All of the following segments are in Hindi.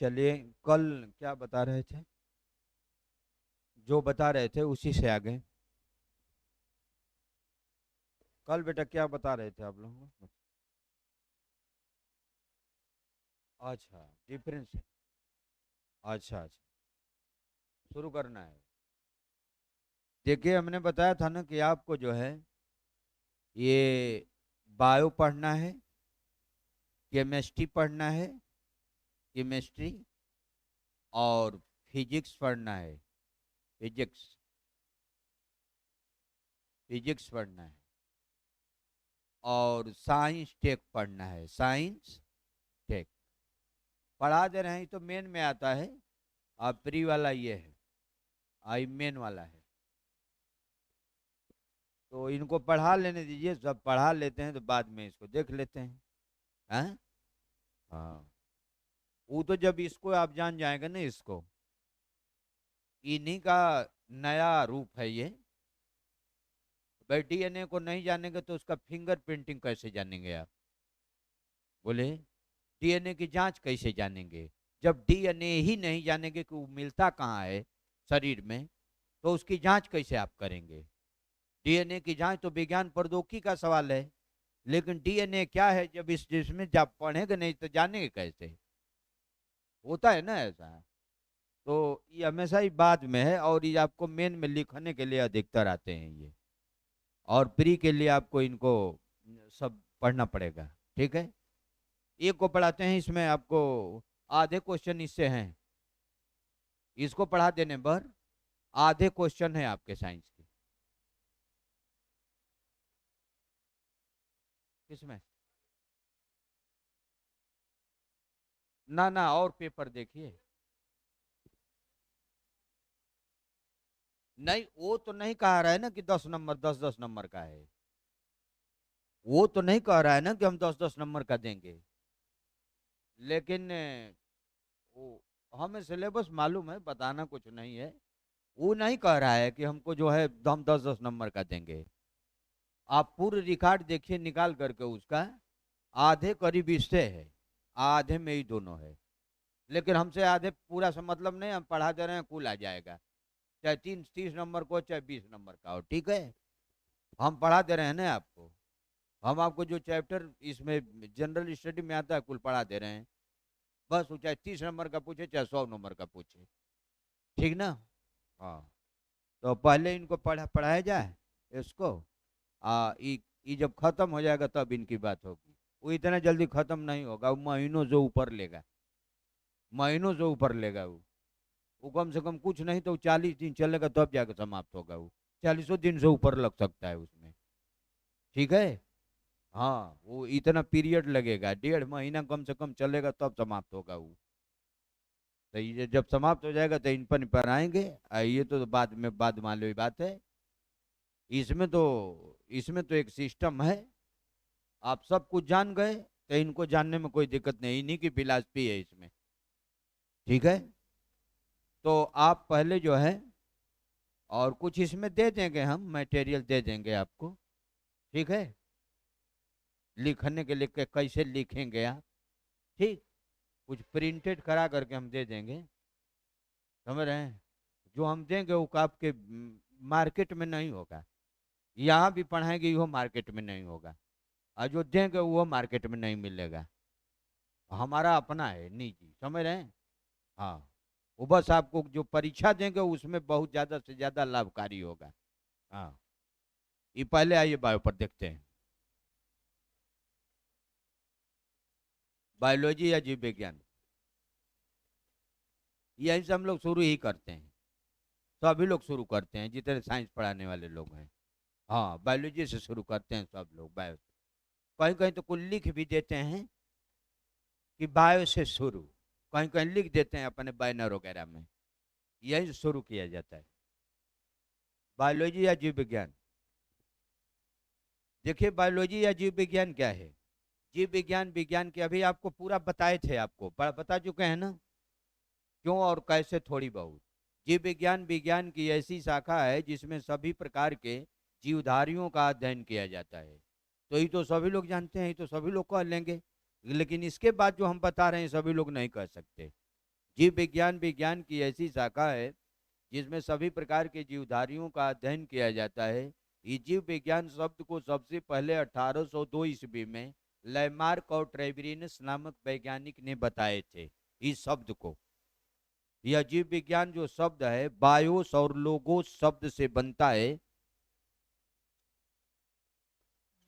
चलिए, कल क्या बता रहे थे? जो बता रहे थे उसी से आगे। कल बेटा क्या बता रहे थे आप लोग? अच्छा, डिफरेंस है। अच्छा अच्छा, शुरू करना है। देखिए, हमने बताया था ना कि आपको जो है ये बायो पढ़ना है, केमिस्ट्री पढ़ना है, केमिस्ट्री, और फिजिक्स पढ़ना है। फिजिक्स, फिजिक्स पढ़ना है, और साइंस टेक पढ़ना है। साइंस टेक पढ़ा दे रहे हैं, ये तो मेन में आता है। आप प्री वाला ये है, आई मेन वाला है। तो इनको पढ़ा लेने दीजिए, सब पढ़ा लेते हैं तो बाद में इसको देख लेते हैं। हैं? हाँ, वो तो जब इसको आप जान जाएंगे ना, इसको, इन्हीं का नया रूप है ये। भाई डीएनए को नहीं जानेंगे तो उसका फिंगर प्रिंटिंग कैसे जानेंगे आप? बोले, डीएनए की जांच कैसे जानेंगे? जब डीएनए ही नहीं जानेंगे कि वो मिलता कहाँ है शरीर में, तो उसकी जांच कैसे आप करेंगे? डीएनए की जांच तो विज्ञान प्रौद्योगिकी का सवाल है। लेकिन डीएनए क्या है, जब इस जिसमें जब पढ़ेंगे नहीं तो जानेंगे कैसे? होता है ना ऐसा। तो ये हमेशा ही बाद में है, और ये आपको मेन में लिखने के लिए अधिकतर आते हैं ये। और प्री के लिए आपको इनको सब पढ़ना पड़ेगा। ठीक है, एक को पढ़ाते हैं, इसमें आपको आधे क्वेश्चन इससे हैं। इसको पढ़ा देने पर आधे क्वेश्चन है आपके साइंस के। किसमें? ना ना, और पेपर देखिए। नहीं, वो तो नहीं कह रहा है ना कि 10 नंबर 10 10 नंबर का है। वो तो नहीं कह रहा है ना कि हम 10 10 नंबर का देंगे। लेकिन वो, हमें सिलेबस मालूम है, बताना कुछ नहीं है। वो नहीं कह रहा है कि हमको जो है हम 10 10 नंबर का देंगे। आप पूरे रिकॉर्ड देखिए निकाल करके उसका, आधे करीब इससे है, आधे में ही दोनों है। लेकिन हमसे आधे पूरा से मतलब नहीं, हम पढ़ा दे रहे हैं, कुल आ जाएगा। चाहे 30 नंबर को, चाहे 20 नंबर का हो, ठीक है। हम पढ़ा दे रहे हैं ना आपको। हम आपको जो चैप्टर इसमें जनरल स्टडी में आता है कुल पढ़ा दे रहे हैं। बस वो चाहे 30 नंबर का पूछे, चाहे 100 नंबर का पूछे। ठीक ना? हाँ, तो पहले इनको पढ़ाया जाए इसको। ये जब खत्म हो जाएगा तब इनकी बात होगी। वो इतना जल्दी खत्म नहीं होगा, वो महीनों जो ऊपर लेगा। महीनों से ऊपर लेगा वो कम से कम कुछ नहीं तो 40 दिन चलेगा तब जाकर समाप्त होगा वो। 40 दिन से ऊपर लग सकता है उसमें। ठीक है। हाँ, वो इतना पीरियड लगेगा, 1.5 महीना कम से कम चलेगा तब समाप्त होगा वो। तो ये जब समाप्त हो जाएगा तो इन पर आएंगे। ये तो बाद मालूम बात है। इसमें तो एक सिस्टम है। आप सब कुछ जान गए तो इनको जानने में कोई दिक्कत नहीं, इन्हीं की फिलॉसफी है इसमें। ठीक है। तो आप पहले जो है, और कुछ इसमें दे देंगे, हम मटेरियल दे देंगे आपको। ठीक है, लिखने के लिए कैसे लिखेंगे आप। ठीक, कुछ प्रिंटेड करा करके हम दे देंगे। समझ रहे हैं? जो हम देंगे वो आपके मार्केट में नहीं होगा। यहाँ भी पढ़ाएंगे वो मार्केट में नहीं होगा। और जो देंगे वो मार्केट में नहीं मिलेगा। हमारा अपना है निजी, समझ रहे हैं? हाँ, वो बस आपको जो परीक्षा देंगे उसमें बहुत ज़्यादा से ज़्यादा लाभकारी होगा। हाँ, ये पहले आइए बायो पर देखते हैं। बायोलॉजी या जीव विज्ञान, यही से हम लोग शुरू ही करते हैं। सभी लोग शुरू करते हैं जितने साइंस पढ़ाने वाले लोग हैं। हाँ, बायोलॉजी से शुरू करते हैं सब लोग, बायो से। कहीं कहीं तो कुछ लिख भी देते हैं कि बायो से शुरू। कहीं कहीं लिख देते हैं अपने बैनर वगैरह में। यही से शुरू किया जाता है। बायोलॉजी या जीव विज्ञान। देखिए, बायोलॉजी या जीव विज्ञान क्या है? जीव विज्ञान, विज्ञान के अभी आपको पूरा बताए थे, आपको बता चुके हैं ना, क्यों और कैसे, थोड़ी बहुत। जीव विज्ञान विज्ञान की ऐसी शाखा है जिसमें सभी प्रकार के जीवधारियों का अध्ययन किया जाता है। तो ये तो सभी लोग जानते हैं, ये तो सभी लोग कह लेंगे। लेकिन इसके बाद जो हम बता रहे हैं सभी लोग नहीं कह सकते। जीव विज्ञान विज्ञान की ऐसी शाखा है जिसमें सभी प्रकार के जीवधारियों का अध्ययन किया जाता है। इस जीव विज्ञान शब्द को सबसे पहले 1802 ईस्वी में लैमार्क और ट्रेविरिनस नामक वैज्ञानिक ने बताए थे। इस शब्द को, यह जीव विज्ञान जो शब्द है बायोस और लोगोस शब्द से बनता है।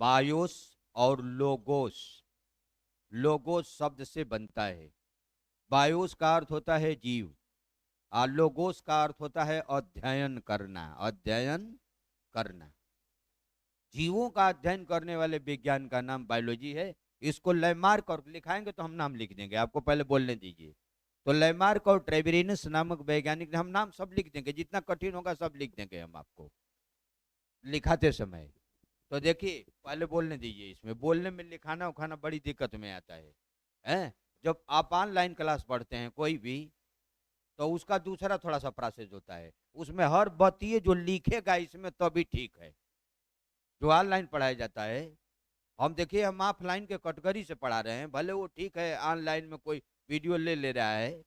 बायोस और लोगोस, लोगोस शब्द से बनता है। बायोस का अर्थ होता है जीव और लोगोस का अर्थ होता है अध्ययन करना, अध्ययन करना। जीवों का अध्ययन करने वाले विज्ञान का नाम बायोलॉजी है। इसको लैमार्क और लिखाएंगे तो हम नाम लिख देंगे, आपको पहले बोलने दीजिए। तो लैमार्क और ट्रेविरिनस नामक वैज्ञानिक ने, हम नाम सब लिख देंगे, जितना कठिन होगा सब लिख देंगे हम आपको लिखाते समय। तो देखिए पहले बोलने दीजिए, इसमें बोलने में लिखाना उखाना बड़ी दिक्कत में आता है? जब आप ऑनलाइन क्लास पढ़ते हैं कोई भी, तो उसका दूसरा थोड़ा सा प्रोसेस होता है, उसमें हर बतिये जो लिखेगा इसमें तभी ठीक है। जो ऑनलाइन पढ़ाया जाता है, हम देखिए हम ऑफलाइन के कैटेगरी से पढ़ा रहे हैं, भले वो ठीक है ऑनलाइन में कोई वीडियो ले ले रहा है,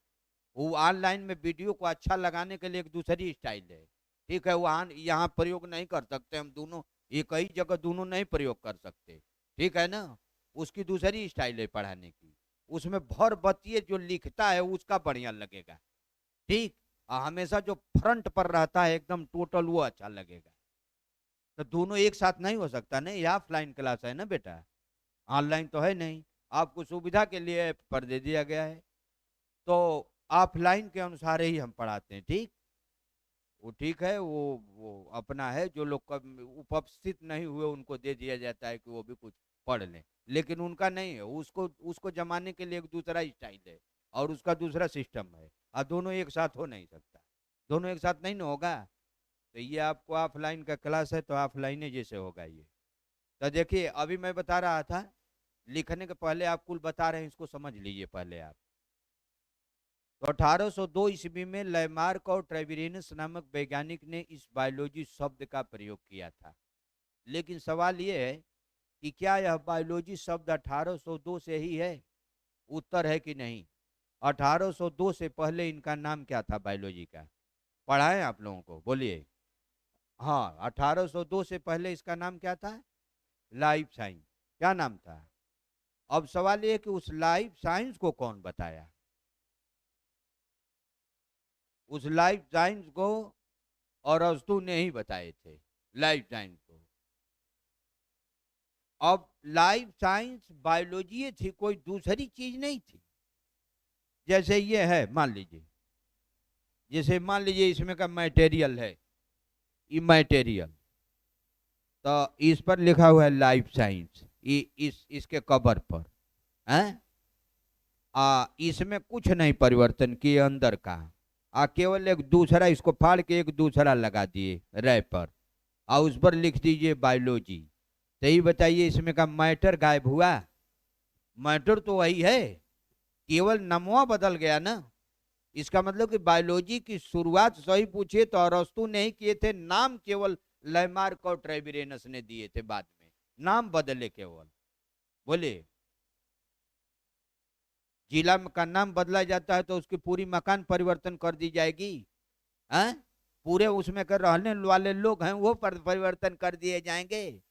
वो ऑनलाइन में वीडियो को अच्छा लगाने के लिए एक दूसरी स्टाइल है, ठीक है। वो यहाँ प्रयोग नहीं कर सकते, हम दोनों एक ही जगह दोनों नहीं प्रयोग कर सकते, ठीक है ना। उसकी दूसरी स्टाइल है पढ़ाने की, उसमें भर बतिये जो लिखता है उसका बढ़िया लगेगा, ठीक। हमेशा जो फ्रंट पर रहता है एकदम टोटल वो अच्छा लगेगा। तो दोनों एक साथ नहीं हो सकता ना, ये ऑफलाइन क्लास है ना बेटा, ऑनलाइन तो है नहीं। आपको सुविधा के लिए पर दे दिया गया है, तो ऑफलाइन के अनुसार ही हम पढ़ाते हैं, ठीक। वो ठीक है, वो अपना है, जो लोग उपस्थित नहीं हुए उनको दे दिया जाता है कि वो भी कुछ पढ़ लें, लेकिन उनका नहीं है, उसको उसको जमाने के लिए एक दूसरा स्टाइल है और उसका दूसरा सिस्टम है, और दोनों एक साथ हो नहीं सकता, दोनों एक साथ नहीं ना होगा। तो ये आपको ऑफलाइन का क्लास है तो ऑफलाइन जैसे होगा ये। तो देखिए अभी मैं बता रहा था, लिखने के पहले आप कुल बता रहे हैं, इसको समझ लीजिए पहले आप। तो 1802 ईस्वी में लैमार्क और ट्रेविरिनस नामक वैज्ञानिक ने इस बायोलॉजी शब्द का प्रयोग किया था। लेकिन सवाल यह है कि क्या यह बायोलॉजी शब्द 1802 से ही है? उत्तर है कि नहीं। 1802 से पहले इनका नाम क्या था बायोलॉजी का? पढ़ाएं आप लोगों को, बोलिए। हाँ, 1802 से पहले इसका नाम क्या था? Life science. क्या नाम था? अब सवाल ये कि उस लाइफ साइंस को कौन बताया? उस लाइफ साइंस को अरस्तु ने ही बताए थे, लाइफ साइंस को। अब लाइफ साइंस बायोलॉजी थी, कोई दूसरी चीज नहीं थी। जैसे ये है, मान लीजिए, जैसे मान लीजिए इसमें का मटेरियल है, ये मटेरियल, तो इस पर लिखा हुआ है लाइफ साइंस, इसके कवर पर हैं। इसमें कुछ नहीं परिवर्तन किए अंदर का, केवल एक दूसरा इसको फाड़ के एक दूसरा लगा दिए रैपर, और उस पर लिख दीजिए बायोलॉजी। तो ये बताइए इसमें का मैटर गायब हुआ? मैटर तो वही है, केवल नमवा बदल गया ना। इसका मतलब कि बायोलॉजी की शुरुआत सही पूछे तो अरस्तु ने ही किए थे, नाम केवल लैमार्क और ट्रेविरेनस ने दिए थे, बाद में नाम बदले केवल। बोले, जिला का नाम बदला जाता है तो उसकी पूरी मकान परिवर्तन कर दी जाएगी, हैं? पूरे उसमें कर रहने वाले लोग हैं वो परिवर्तन कर दिए जाएंगे।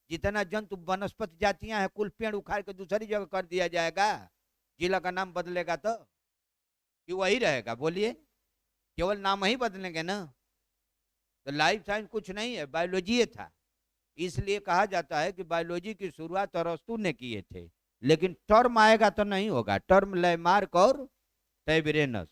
जितना जंतु वनस्पति जातियां हैं कुल पेड़ उखाड़ के दूसरी जगह कर दिया जाएगा। जिला का नाम बदलेगा तो कि वही रहेगा? बोलिए, केवल नाम ही बदलेंगे ना। तो लाइफ साइंस कुछ नहीं है, बायोलॉजी था। इसलिए कहा जाता है कि बायोलॉजी की शुरुआत अरस्तु ने किए थे, लेकिन टर्म आएगा तो नहीं होगा, टर्म लैमार्क और ट्रेविरेनस।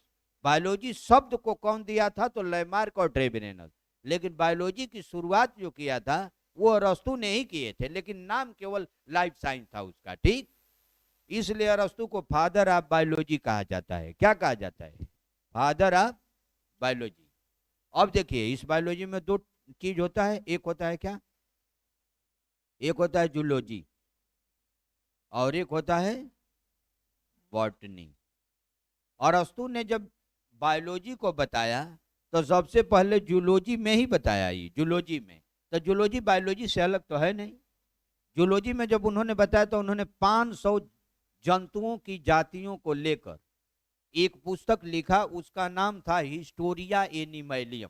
बायोलॉजी शब्द को कौन दिया था? तो लैमार्क और ट्रेविरेनस। लेकिन बायोलॉजी की शुरुआत जो किया था वो अरस्तु ने ही किए थे, लेकिन नाम केवल लाइफ साइंस था उसका, ठीक। इसलिए अरस्तु को फादर ऑफ बायोलॉजी कहा जाता है। क्या कहा जाता है? Father of biology. अब देखिए इस बायोलॉजी में दो चीज होता है, एक होता है क्या? एक होता है जूलॉजी और एक होता है बॉटनी। अरस्तु ने जब बायोलॉजी को बताया तो सबसे पहले जूलॉजी में ही बताया, ये जूलॉजी में। तो जूलॉजी बायोलॉजी से अलग तो है नहीं। जूलॉजी में जब उन्होंने बताया तो उन्होंने 500 जंतुओं की जातियों को लेकर एक पुस्तक लिखा, उसका नाम था हिस्टोरिया एनिमैलियम।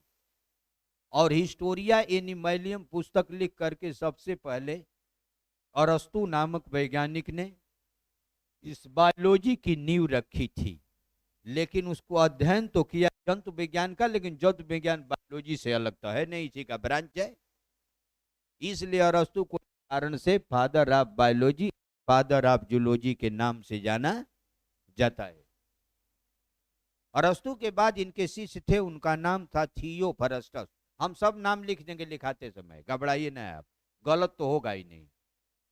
और हिस्टोरिया एनिमैलियम पुस्तक लिख करके सबसे पहले अरस्तु नामक वैज्ञानिक ने इस बायोलॉजी की नींव रखी थी। लेकिन उसको अध्ययन तो किया जंतु विज्ञान का, लेकिन जंतु विज्ञान बायोलॉजी से अलग तो है नहीं, इसी का ब्रांच है। इसलिए अरस्तु को कारण से father of biology, father of zoology के नाम से जाना जाता है। अरस्तु के बाद इनके शिष्य थे, उनका नाम था थियोफरस्टस। हम सब नाम लिख देंगे लिखाते समय, घबराइए ना आप, गलत तो होगा ही नहीं।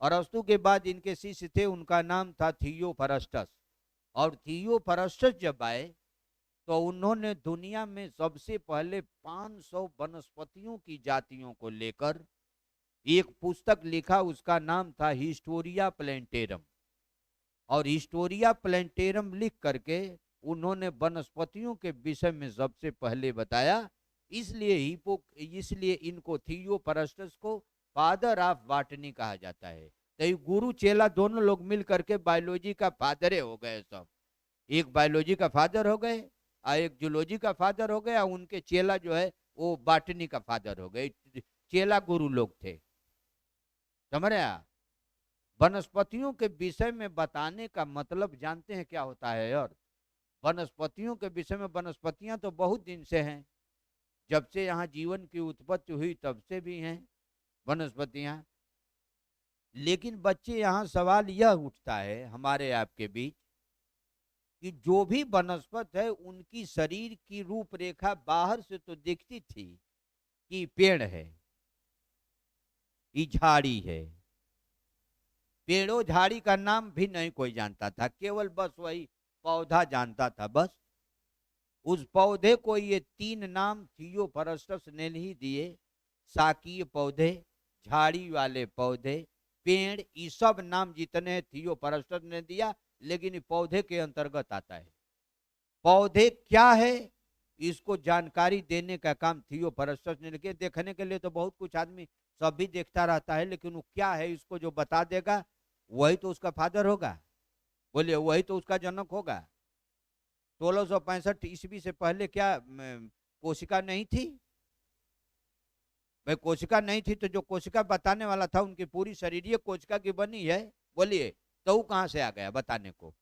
अरस्तु के बाद इनके शिष्य थे, उनका नाम था थियोफरस्टस। और थियोफरस्टस जब आए तो उन्होंने दुनिया में सबसे पहले 500 वनस्पतियों की जातियों को लेकर एक पुस्तक लिखा, उसका नाम था हिस्टोरिया प्लेंटेरम। और हिस्टोरिया प्लेंटेरम लिख करके उन्होंने वनस्पतियों के विषय में सबसे पहले बताया। इसलिए इनको थियोफरस्टस को फादर ऑफ बॉटनी कहा जाता है। तो गुरु चेला दोनों लोग मिल करके बायोलॉजी का फादर हो गए सब। एक बायोलॉजी का फादर हो गए और एक जूलॉजी का फादर हो गया। उनके चेला जो है वो बॉटनी का फादर हो गए। चेला गुरु लोग थे, समझ रहे आप। वनस्पतियों के विषय में बताने का मतलब जानते हैं क्या होता है? और वनस्पतियों के विषय में, वनस्पतियां तो बहुत दिन से हैं, जब से यहाँ जीवन की उत्पत्ति हुई तब से भी हैं वनस्पतियां। लेकिन बच्चे यहाँ सवाल यह उठता है हमारे आपके बीच कि जो भी वनस्पत है उनकी शरीर की रूपरेखा बाहर से तो दिखती थी कि पेड़ है, ये झाड़ी है। पेड़ों झाड़ी का नाम भी नहीं कोई जानता था, केवल बस वही पौधा जानता था बस। उस पौधे को ये 3 नाम थियोफरस्टस ने ही दिए, शाकीय पौधे, झाड़ी वाले पौधे, पेड़। ये सब नाम जितने थियोफरस्टस ने दिया, लेकिन पौधे के अंतर्गत आता है। पौधे क्या है इसको जानकारी देने का काम थियोफरस्टस ने किया। देखने के लिए तो बहुत कुछ आदमी सब भी देखता रहता है, लेकिन वो क्या है इसको जो बता देगा वही तो उसका फादर होगा। बोलिए, वही तो उसका जनक होगा। 1665 ईस्वी से पहले क्या कोशिका नहीं थी? भाई कोशिका नहीं थी तो जो कोशिका बताने वाला था उनकी पूरी शरीर कोशिका की बनी है। बोलिए, तो वो कहां से आ गया बताने को?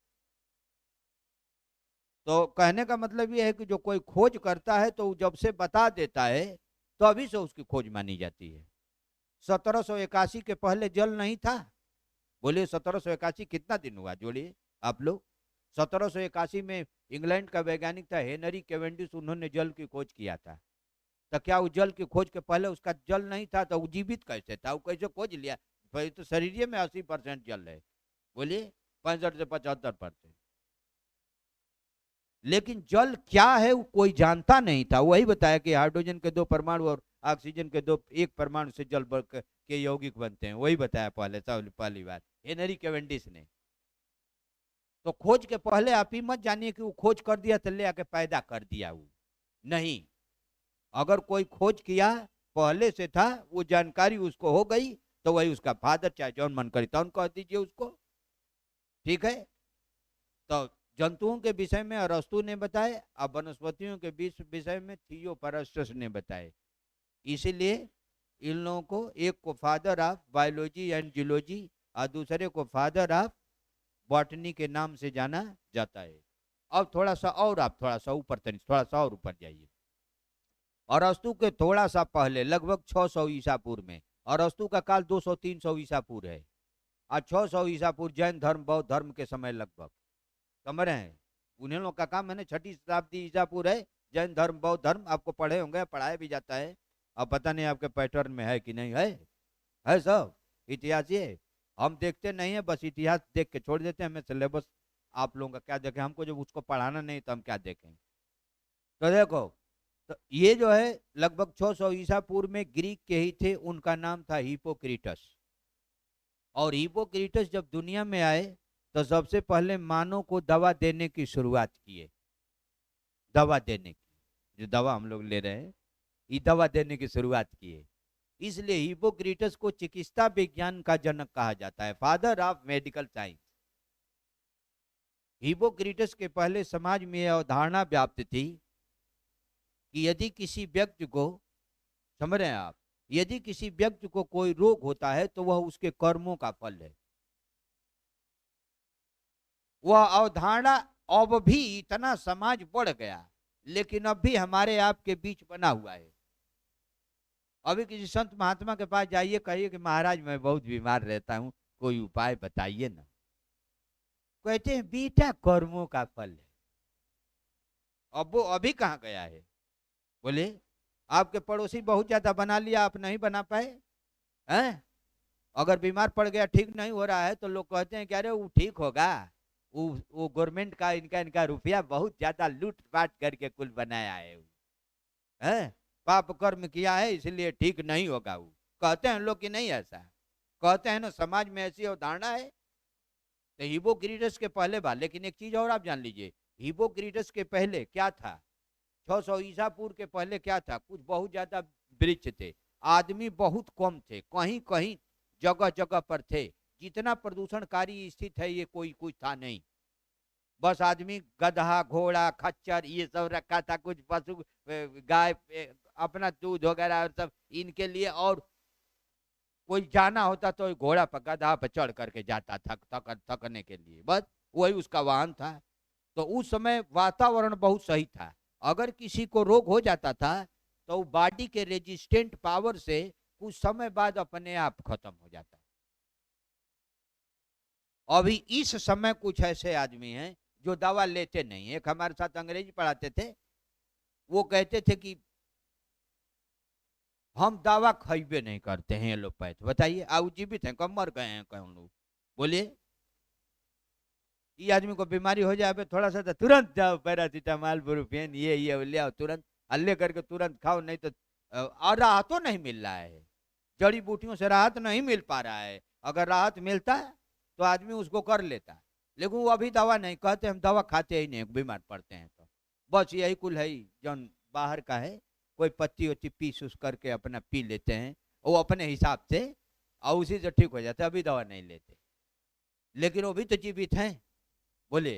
तो कहने का मतलब यह है कि जो कोई खोज करता है तो जब से बता देता है तो अभी से उसकी खोज मानी जाती है। 1781 के पहले जल नहीं था। बोलिए, 1781 कितना दिन हुआ जोड़िए आप लोग। 1781 में इंग्लैंड का वैज्ञानिक था हेनरी कैवेंडिश, उन्होंने जल की खोज किया था। तो क्या उस जल की खोज के पहले उसका जल नहीं था? तो जीवित कैसे था? वो कैसे खोज लिया? भाई तो शरीर में 80% जल है। बोलिए, 65 से 75%। लेकिन जल क्या है वो कोई जानता नहीं था। वही बताया कि हाइड्रोजन के 2 परमाणु और ऑक्सीजन के 1 परमाणु से जल के यौगिक बनते हैं। वही बताया पहली बार हेनरी कैवेंडिश ने। तो खोज के पहले आप ही मत जानिए कि वो खोज कर दिया तो ले आके पैदा कर दिया। वो नहीं, अगर कोई खोज किया पहले से था, वो जानकारी उसको हो गई, तो वही उसका फादर, चाहे जौन मन करी उन कह दीजिए उसको। ठीक है। तो जंतुओं के विषय में अरस्तु ने बताए, अब वनस्पतियों के विषय में थियोफरस्टस ने बताए। इसीलिए इन लोगों को, एक को father of biology and zoology और दूसरे को फादर ऑफ बॉटनी के नाम से जाना जाता है। अब थोड़ा सा और, आप थोड़ा सा ऊपर, थोड़ा सा और ऊपर जाइए। अरस्तु के थोड़ा सा पहले, लगभग 600 ईसा पूर्व में, अरस्तु का काल 200-300 ईसा पूर्व है और 600 ईसा पूर्व जैन धर्म, बौद्ध धर्म के समय लगभग, समझ रहे हैं। उन्हीं लोगों का काम है ना, 6ठी शताब्दी ईसा पूर्व है। जैन धर्म, बौद्ध धर्म आपको पढ़े होंगे, पढ़ाया भी जाता है। अब पता नहीं आपके पैटर्न में है कि नहीं है सब इतिहास। ये हम देखते नहीं है, बस इतिहास देख के छोड़ देते हैं। हमें सिलेबस आप लोगों का क्या देखें, हमको जब उसको पढ़ाना नहीं तो हम क्या देखें। तो देखो, तो ये जो है लगभग 600 ईसा पूर्व में ग्रीक के ही थे, उनका नाम था हिपोक्रेटस। और हिपोक्रेटस जब दुनिया में आए तो सबसे पहले मानव को दवा देने की शुरुआत किए। दवा देने की, जो दवा हम लोग ले रहे हैं, ये दवा देने की शुरुआत किए। इसलिए हिपोक्रेटस को चिकित्सा विज्ञान का जनक कहा जाता है, father of medical science. Hippocrates के पहले समाज में यह अवधारणा व्याप्त थी कि यदि किसी व्यक्ति को, समझ रहे हैं आप, यदि किसी व्यक्ति को कोई रोग होता है तो वह उसके कर्मों का फल है। वह अवधारणा अब भी इतना समाज बढ़ गया, लेकिन अब भी हमारे आपके बीच बना हुआ है। अभी किसी संत महात्मा के पास जाइए, कहिए कि महाराज मैं बहुत बीमार रहता हूं, कोई उपाय बताइए ना। कहते हैं बेटा कर्मों का फल है। अब वो अभी कहाँ गया है? बोले आपके पड़ोसी बहुत ज्यादा बना लिया, आप नहीं बना पाए हैं? अगर बीमार पड़ गया, ठीक नहीं हो रहा है, तो लोग कहते हैं कि अरे वो ठीक होगा, वो गवर्नमेंट का इनका रुपया बहुत ज्यादा लूट पाट करके कुल बनाया है, पाप कर्म किया है इसलिए ठीक नहीं होगा। वो कहते हैं लोग कि नहीं, ऐसा कहते हैं ना, समाज में ऐसी अवधारणा है। तो हिपोक्रेटस के पहले बात, लेकिन एक चीज और आप जान लीजिए, हिपोक्रेटस के पहले क्या था? 600 ईसा पूर्व के पहले क्या था? कुछ बहुत ज्यादा वृक्ष थे, आदमी बहुत कम थे, कहीं कहीं जगह जगह पर थे। जितना प्रदूषणकारी स्थित है ये कोई कुछ था नहीं। बस आदमी गधा घोड़ा खच्चर ये सब रखा था, कुछ पशु गाय अपना दूध वगैरह और सब इनके लिए, और कोई जाना होता तो घोड़ा पर गधा पर चढ़ करके जाता थकने के लिए, बस वही उसका वाहन था। तो उस समय वातावरण बहुत सही था। अगर किसी को रोग हो जाता था तो बॉडी के रेजिस्टेंट पावर से कुछ समय बाद अपने आप खत्म हो जाता। अभी इस समय कुछ ऐसे आदमी हैं जो दवा लेते नहीं। एक हमारे साथ अंग्रेजी पढ़ाते थे, वो कहते थे कि हम दवा खइबे नहीं करते हैं एलोपैथ। बताइए, आप जीवित हैं कब मर गए हैं कौन लोग? बोलिए, ये आदमी को बीमारी हो जाए थोड़ा सा तो तुरंत जाओ पैरासीटामॉल ब्रुफेन ये ले आओ, तुरंत हल्ले करके तुरंत खाओ, नहीं तो और राहत तो नहीं मिल रहा है, जड़ी बूटियों से राहत नहीं मिल पा रहा है। अगर राहत मिलता है तो आदमी उसको कर लेता, लेकिन वो अभी दवा नहीं, कहते हम दवा खाते ही नहीं, बीमार पड़ते हैं तो बस यही कुल है जौन बाहर का है। कोई पत्ती वत्ती पीस उस करके अपना पी लेते हैं वो अपने हिसाब से, और उसी से ठीक हो जाते, अभी दवा नहीं लेते, लेकिन वो भी तो जीवित हैं। बोले,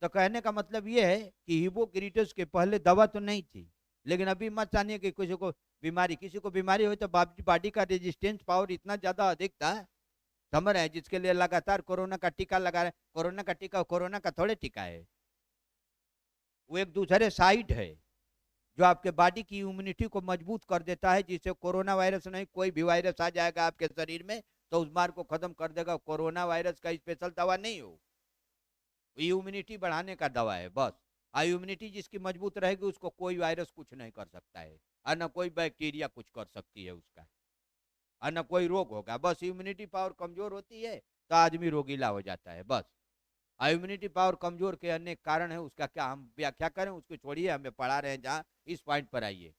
तो कहने का मतलब ये है कि हिपोक्रेटस के पहले दवा तो नहीं थी, लेकिन अभी मत जानिए कि किसी को बीमारी हो तो बॉडी का रेजिस्टेंस पावर इतना ज्यादा अधिक था, समझ रहे हैं, जिसके लिए लगातार कोरोना का टीका लगा रहे। कोरोना का टीका कोरोना का थोड़े टीका है, वो एक दूसरे साइड है जो आपके बॉडी की इम्यूनिटी को मजबूत कर देता है, जिससे कोरोना वायरस नहीं, कोई भी वायरस आ जाएगा आपके शरीर में तो उस मार को खत्म कर देगा। कोरोना वायरस का स्पेशल दवा नहीं हो, इम्यूनिटी बढ़ाने का दवा है बस। इम्यूनिटी जिसकी मजबूत रहेगी उसको कोई वायरस कुछ नहीं कर सकता है, और न कोई बैक्टीरिया कुछ कर सकती है उसका, और न कोई रोग होगा। बस इम्यूनिटी पावर कमजोर होती है तो आदमी रोगीला हो जाता है बस। इम्यूनिटी पावर कमजोर के अनेक कारण है, उसका क्या हम व्याख्या करें, उसको छोड़िए, हमें पढ़ा रहे हैं जहाँ, इस पॉइंट पर आइए।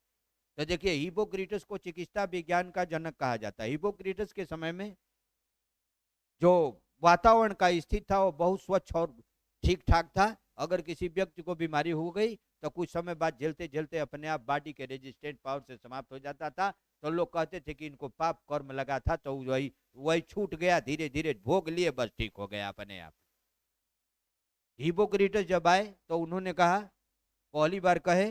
तो देखिए, हिपोक्रेटस को चिकित्सा विज्ञान का जनक कहा जाता है। हिपोक्रेटस के समय में जो वातावरण का स्थिति था वो बहुत स्वच्छ और ठीक ठाक था। अगर किसी व्यक्ति को बीमारी हो गई तो कुछ समय बाद झेलते झेलते अपने आप बॉडी के रेजिस्टेंट पावर से समाप्त हो जाता था। तो लोग कहते थे कि इनको पाप कर्म लगा था, तो वही वही छूट गया, धीरे धीरे भोग लिए, बस ठीक हो गया अपने आप। हिपोक्रेटस जब आए तो उन्होंने कहा, पहली बार कहे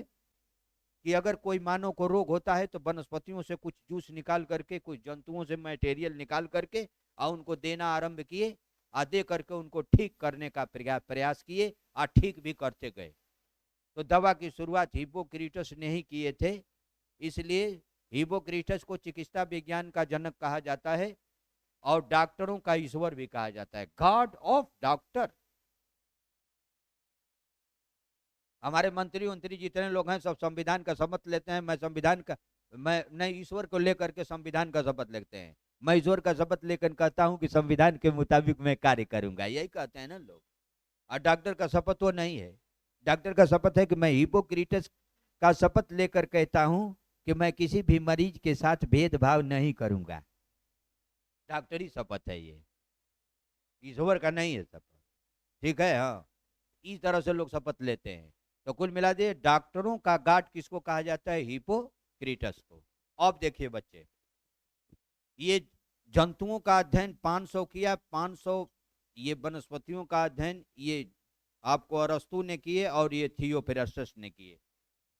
कि अगर कोई मानव को रोग होता है तो वनस्पतियों से कुछ जूस निकाल करके, कुछ जंतुओं से मटेरियल निकाल करके और उनको देना आरंभ किए, और दे करके उनको ठीक करने का प्रयास किए, और ठीक भी करते गए। तो दवा की शुरुआत हिपोक्रेटस ने ही किए थे, इसलिए हिपोक्रेटस को चिकित्सा विज्ञान का जनक कहा जाता है, और डॉक्टरों का ईश्वर भी कहा जाता है, गॉड ऑफ डॉक्टर। हमारे मंत्री जितने लोग हैं सब संविधान का शपथ लेते हैं। मैं नहीं, ईश्वर को लेकर के संविधान का शपथ लेते हैं। मैं ईश्वर का शपथ लेकर कहता हूं कि संविधान के मुताबिक मैं कार्य करूंगा, यही कहते हैं ना लोग। और डॉक्टर का शपथ वो नहीं है। डॉक्टर का शपथ है कि मैं हिपोक्रेटस का शपथ लेकर कहता हूं कि मैं किसी भी मरीज के साथ भेदभाव नहीं करूंगा। डॉक्टरी शपथ है ये, ईश्वर का नहीं है शपथ, ठीक है। हाँ, इस तरह से लोग शपथ लेते हैं। तो कुल मिला दिए, डॉक्टरों का गार्ड किसको कहा जाता है? हिपोक्रेटस को। अब देखिए बच्चे, ये जंतुओं का अध्ययन 500 किया, 500 ये वनस्पतियों का अध्ययन, ये आपको अरस्तु ने किए और ये थियोफ्रास्टस ने किए।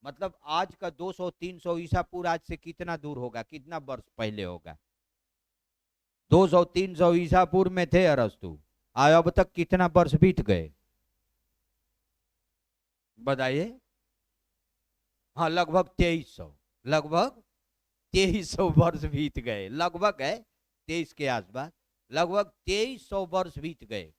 मतलब आज का 200-300 ईसा पूर्व आज से कितना दूर होगा, कितना वर्ष पहले होगा? 200-300 ईसा पूर्व में थे अरस्तु, अब तक कितना वर्ष बीत गए बताइए? हाँ, लगभग 2300, लगभग 2300 वर्ष बीत गए, लगभग है 23 के आसपास, लगभग 2300 वर्ष बीत गए।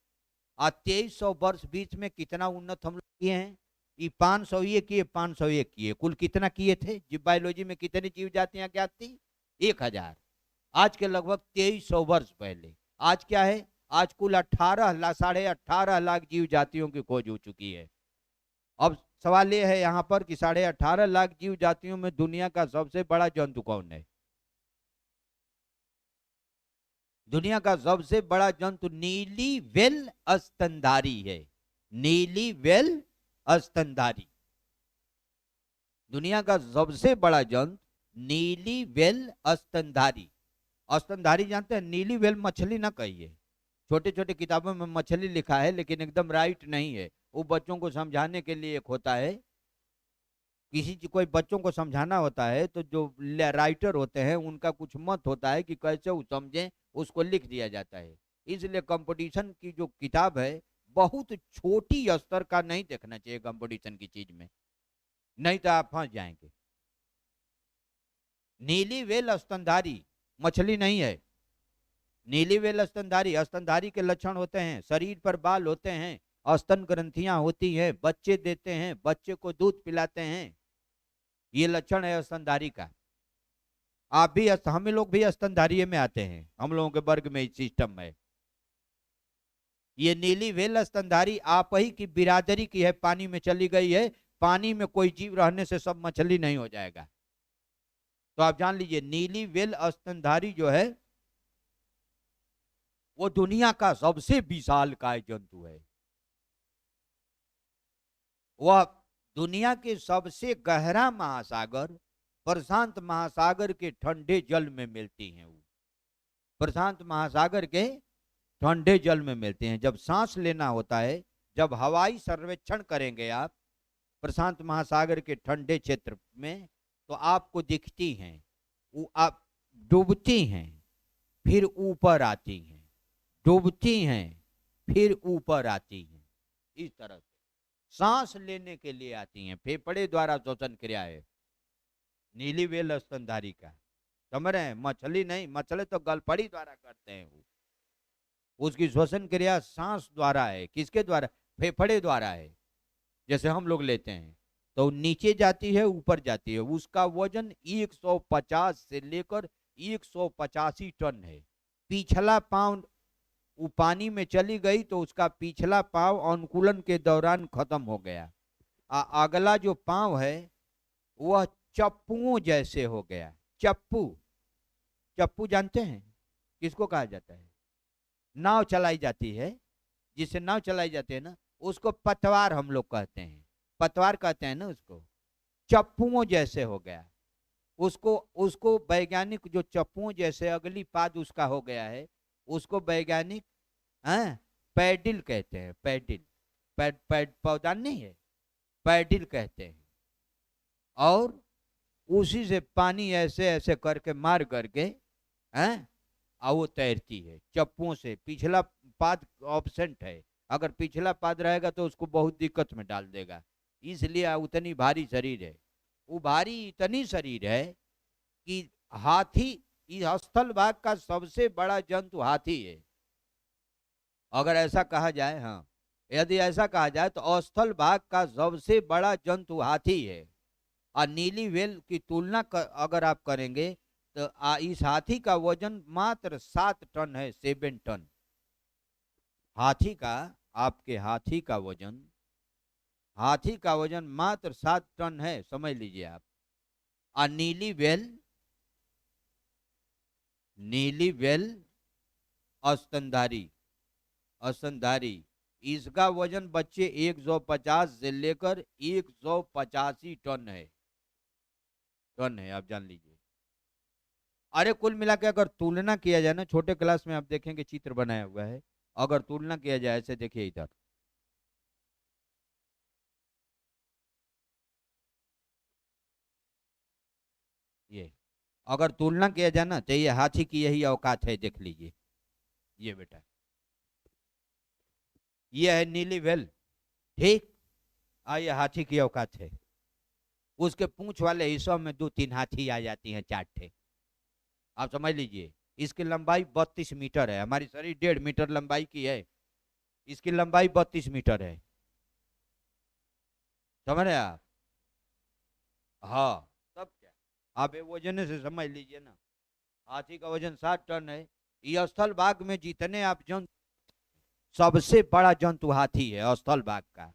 और 2300 वर्ष बीच में कितना उन्नत हम लोग किए हैं? ये 500 ये किए, 501 किए, कुल कितना किए थे? जीव बायोलॉजी में कितनी जीव जातियां ज्ञात थी? 1000। आज के लगभग 2300 वर्ष पहले आज क्या है? आज कुल 18 लाख जीव जातियों की खोज हो चुकी है। अब सवाल यह है यहाँ पर कि 18.5 लाख जीव जातियों में दुनिया का सबसे बड़ा जंतु कौन है? दुनिया का सबसे बड़ा जंतु नीली वेल स्तनधारी है। नीली वेल स्तनधारी, दुनिया का सबसे बड़ा जंतु नीली वेल स्तनधारी। स्तनधारी जानते हैं? नीली वेल मछली ना कहिए, छोटे छोटे किताबों में मछली लिखा है लेकिन एकदम राइट नहीं है। वो बच्चों को समझाने के लिए एक होता है, किसी कोई बच्चों को समझाना होता है तो जो राइटर होते हैं उनका कुछ मत होता है कि कैसे वो समझें, उसको लिख दिया जाता है। इसलिए कंपटीशन की जो किताब है बहुत छोटी स्तर का नहीं देखना चाहिए कंपटीशन की चीज में, नहीं तो आप फंस जाएंगे। नीली वेल स्तनधारी मछली नहीं है। नीली वेल स्तनधारी, स्तनधारी के लक्षण होते हैं शरीर पर बाल होते हैं, स्तन ग्रंथियां होती हैं, बच्चे देते हैं, बच्चे को दूध पिलाते हैं, ये लक्षण है स्तनधारी का। आप भी हम लोग भी स्तनधारी में आते हैं, हम लोगों के वर्ग में सिस्टम है। ये नीली वेल स्तनधारी आप ही की बिरादरी की है, पानी में चली गई है। पानी में कोई जीव रहने से सब मछली नहीं हो जाएगा। तो आप जान लीजिए नीली वेल स्तनधारी जो है वो दुनिया का सबसे विशालकाय जंतु है। वह दुनिया के सबसे गहरा महासागर प्रशांत महासागर के ठंडे जल में मिलती हैं। वो प्रशांत महासागर के ठंडे जल में मिलते हैं। जब सांस लेना होता है, जब हवाई सर्वेक्षण करेंगे आप प्रशांत महासागर के ठंडे क्षेत्र में, तो आपको दिखती हैं, वो आप डूबती हैं फिर ऊपर आती हैं, डूबती हैं फिर ऊपर आती हैं। इस तरह से सांस लेने के लिए आती हैं, फेफड़े द्वारा श्वसन क्रिया है नीली वेल स्तनधारी का। समझ रहे हैं? मछली नहीं, मछली तो गलफड़ी द्वारा करते हैं, उसकी श्वसन क्रिया सांस द्वारा है। किसके द्वारा? फेफड़े द्वारा है। जैसे हम लोग लेते हैं तो नीचे जाती है ऊपर जाती है। उसका वजन 150 से लेकर 185 टन है। पिछला पांव वो पानी में चली गई तो उसका पिछला पांव अनुकूलन के दौरान खत्म हो गया। अगला जो पांव है वह चप्पुओं जैसे हो गया। चप्पू, चप्पू जानते हैं किसको कहा जाता है? नाव चलाई जाती है, जिससे नाव चलाई जाती है ना, उसको पतवार हम लोग कहते हैं, पतवार कहते हैं ना उसको। चप्पुओं जैसे हो गया, उसको उसको वैज्ञानिक जो चप्पुओं जैसे अगली पाद उसका हो गया है, उसको वैज्ञानिक पैडिल कहते हैं। पैडिल, पौधा नहीं है, पैडिल कहते हैं। और उसी से पानी ऐसे ऐसे करके मार करके वो तैरती है चप्पुओं से। पिछला पाद ऑब्सेंट है, अगर पिछला पाद रहेगा तो उसको बहुत दिक्कत में डाल देगा, इसलिए उतनी भारी शरीर है। वो भारी इतनी शरीर है कि हाथी, इस स्थल भाग का सबसे बड़ा जंतु हाथी है। अगर ऐसा कहा जाए, हाँ, यदि ऐसा कहा जाए तो स्थल भाग का सबसे बड़ा जंतु हाथी है। और नीली वेल की तुलना अगर आप करेंगे तो इस हाथी का वजन मात्र 7 टन है, 7 टन हाथी का। आपके हाथी का वजन मात्र 7 टन है, समझ लीजिए आप। और नीली वेल स्तनधारी, इसका वजन बच्चे 150 से लेकर 185 टन है, आप जान लीजिए। अरे कुल मिला के अगर तुलना किया जाए ना, छोटे क्लास में आप देखेंगे चित्र बनाया हुआ है, अगर तुलना किया जाए ऐसे देखिए इधर, अगर तुलना किया जाए ना तो ये हाथी की यही औकात है, देख लीजिए। ये बेटा, ये है नीली व्हेल, ठीक। ये हाथी की औकात है। उसके पूंछ वाले हिस्सों में 2-3 हाथी आ जाती हैं, 4 ठे। आप समझ लीजिए। इसकी लंबाई 32 मीटर है, हमारी शरीर 1.5 मीटर लंबाई की है, इसकी लंबाई 32 मीटर है। समझ रहे आप? हाँ। तब क्या, आप ये वजन से समझ लीजिए ना। हाथी का वजन 60 टन है। ये स्थल भाग में जितने आप जंतु, सबसे बड़ा जंतु हाथी है स्थल भाग का।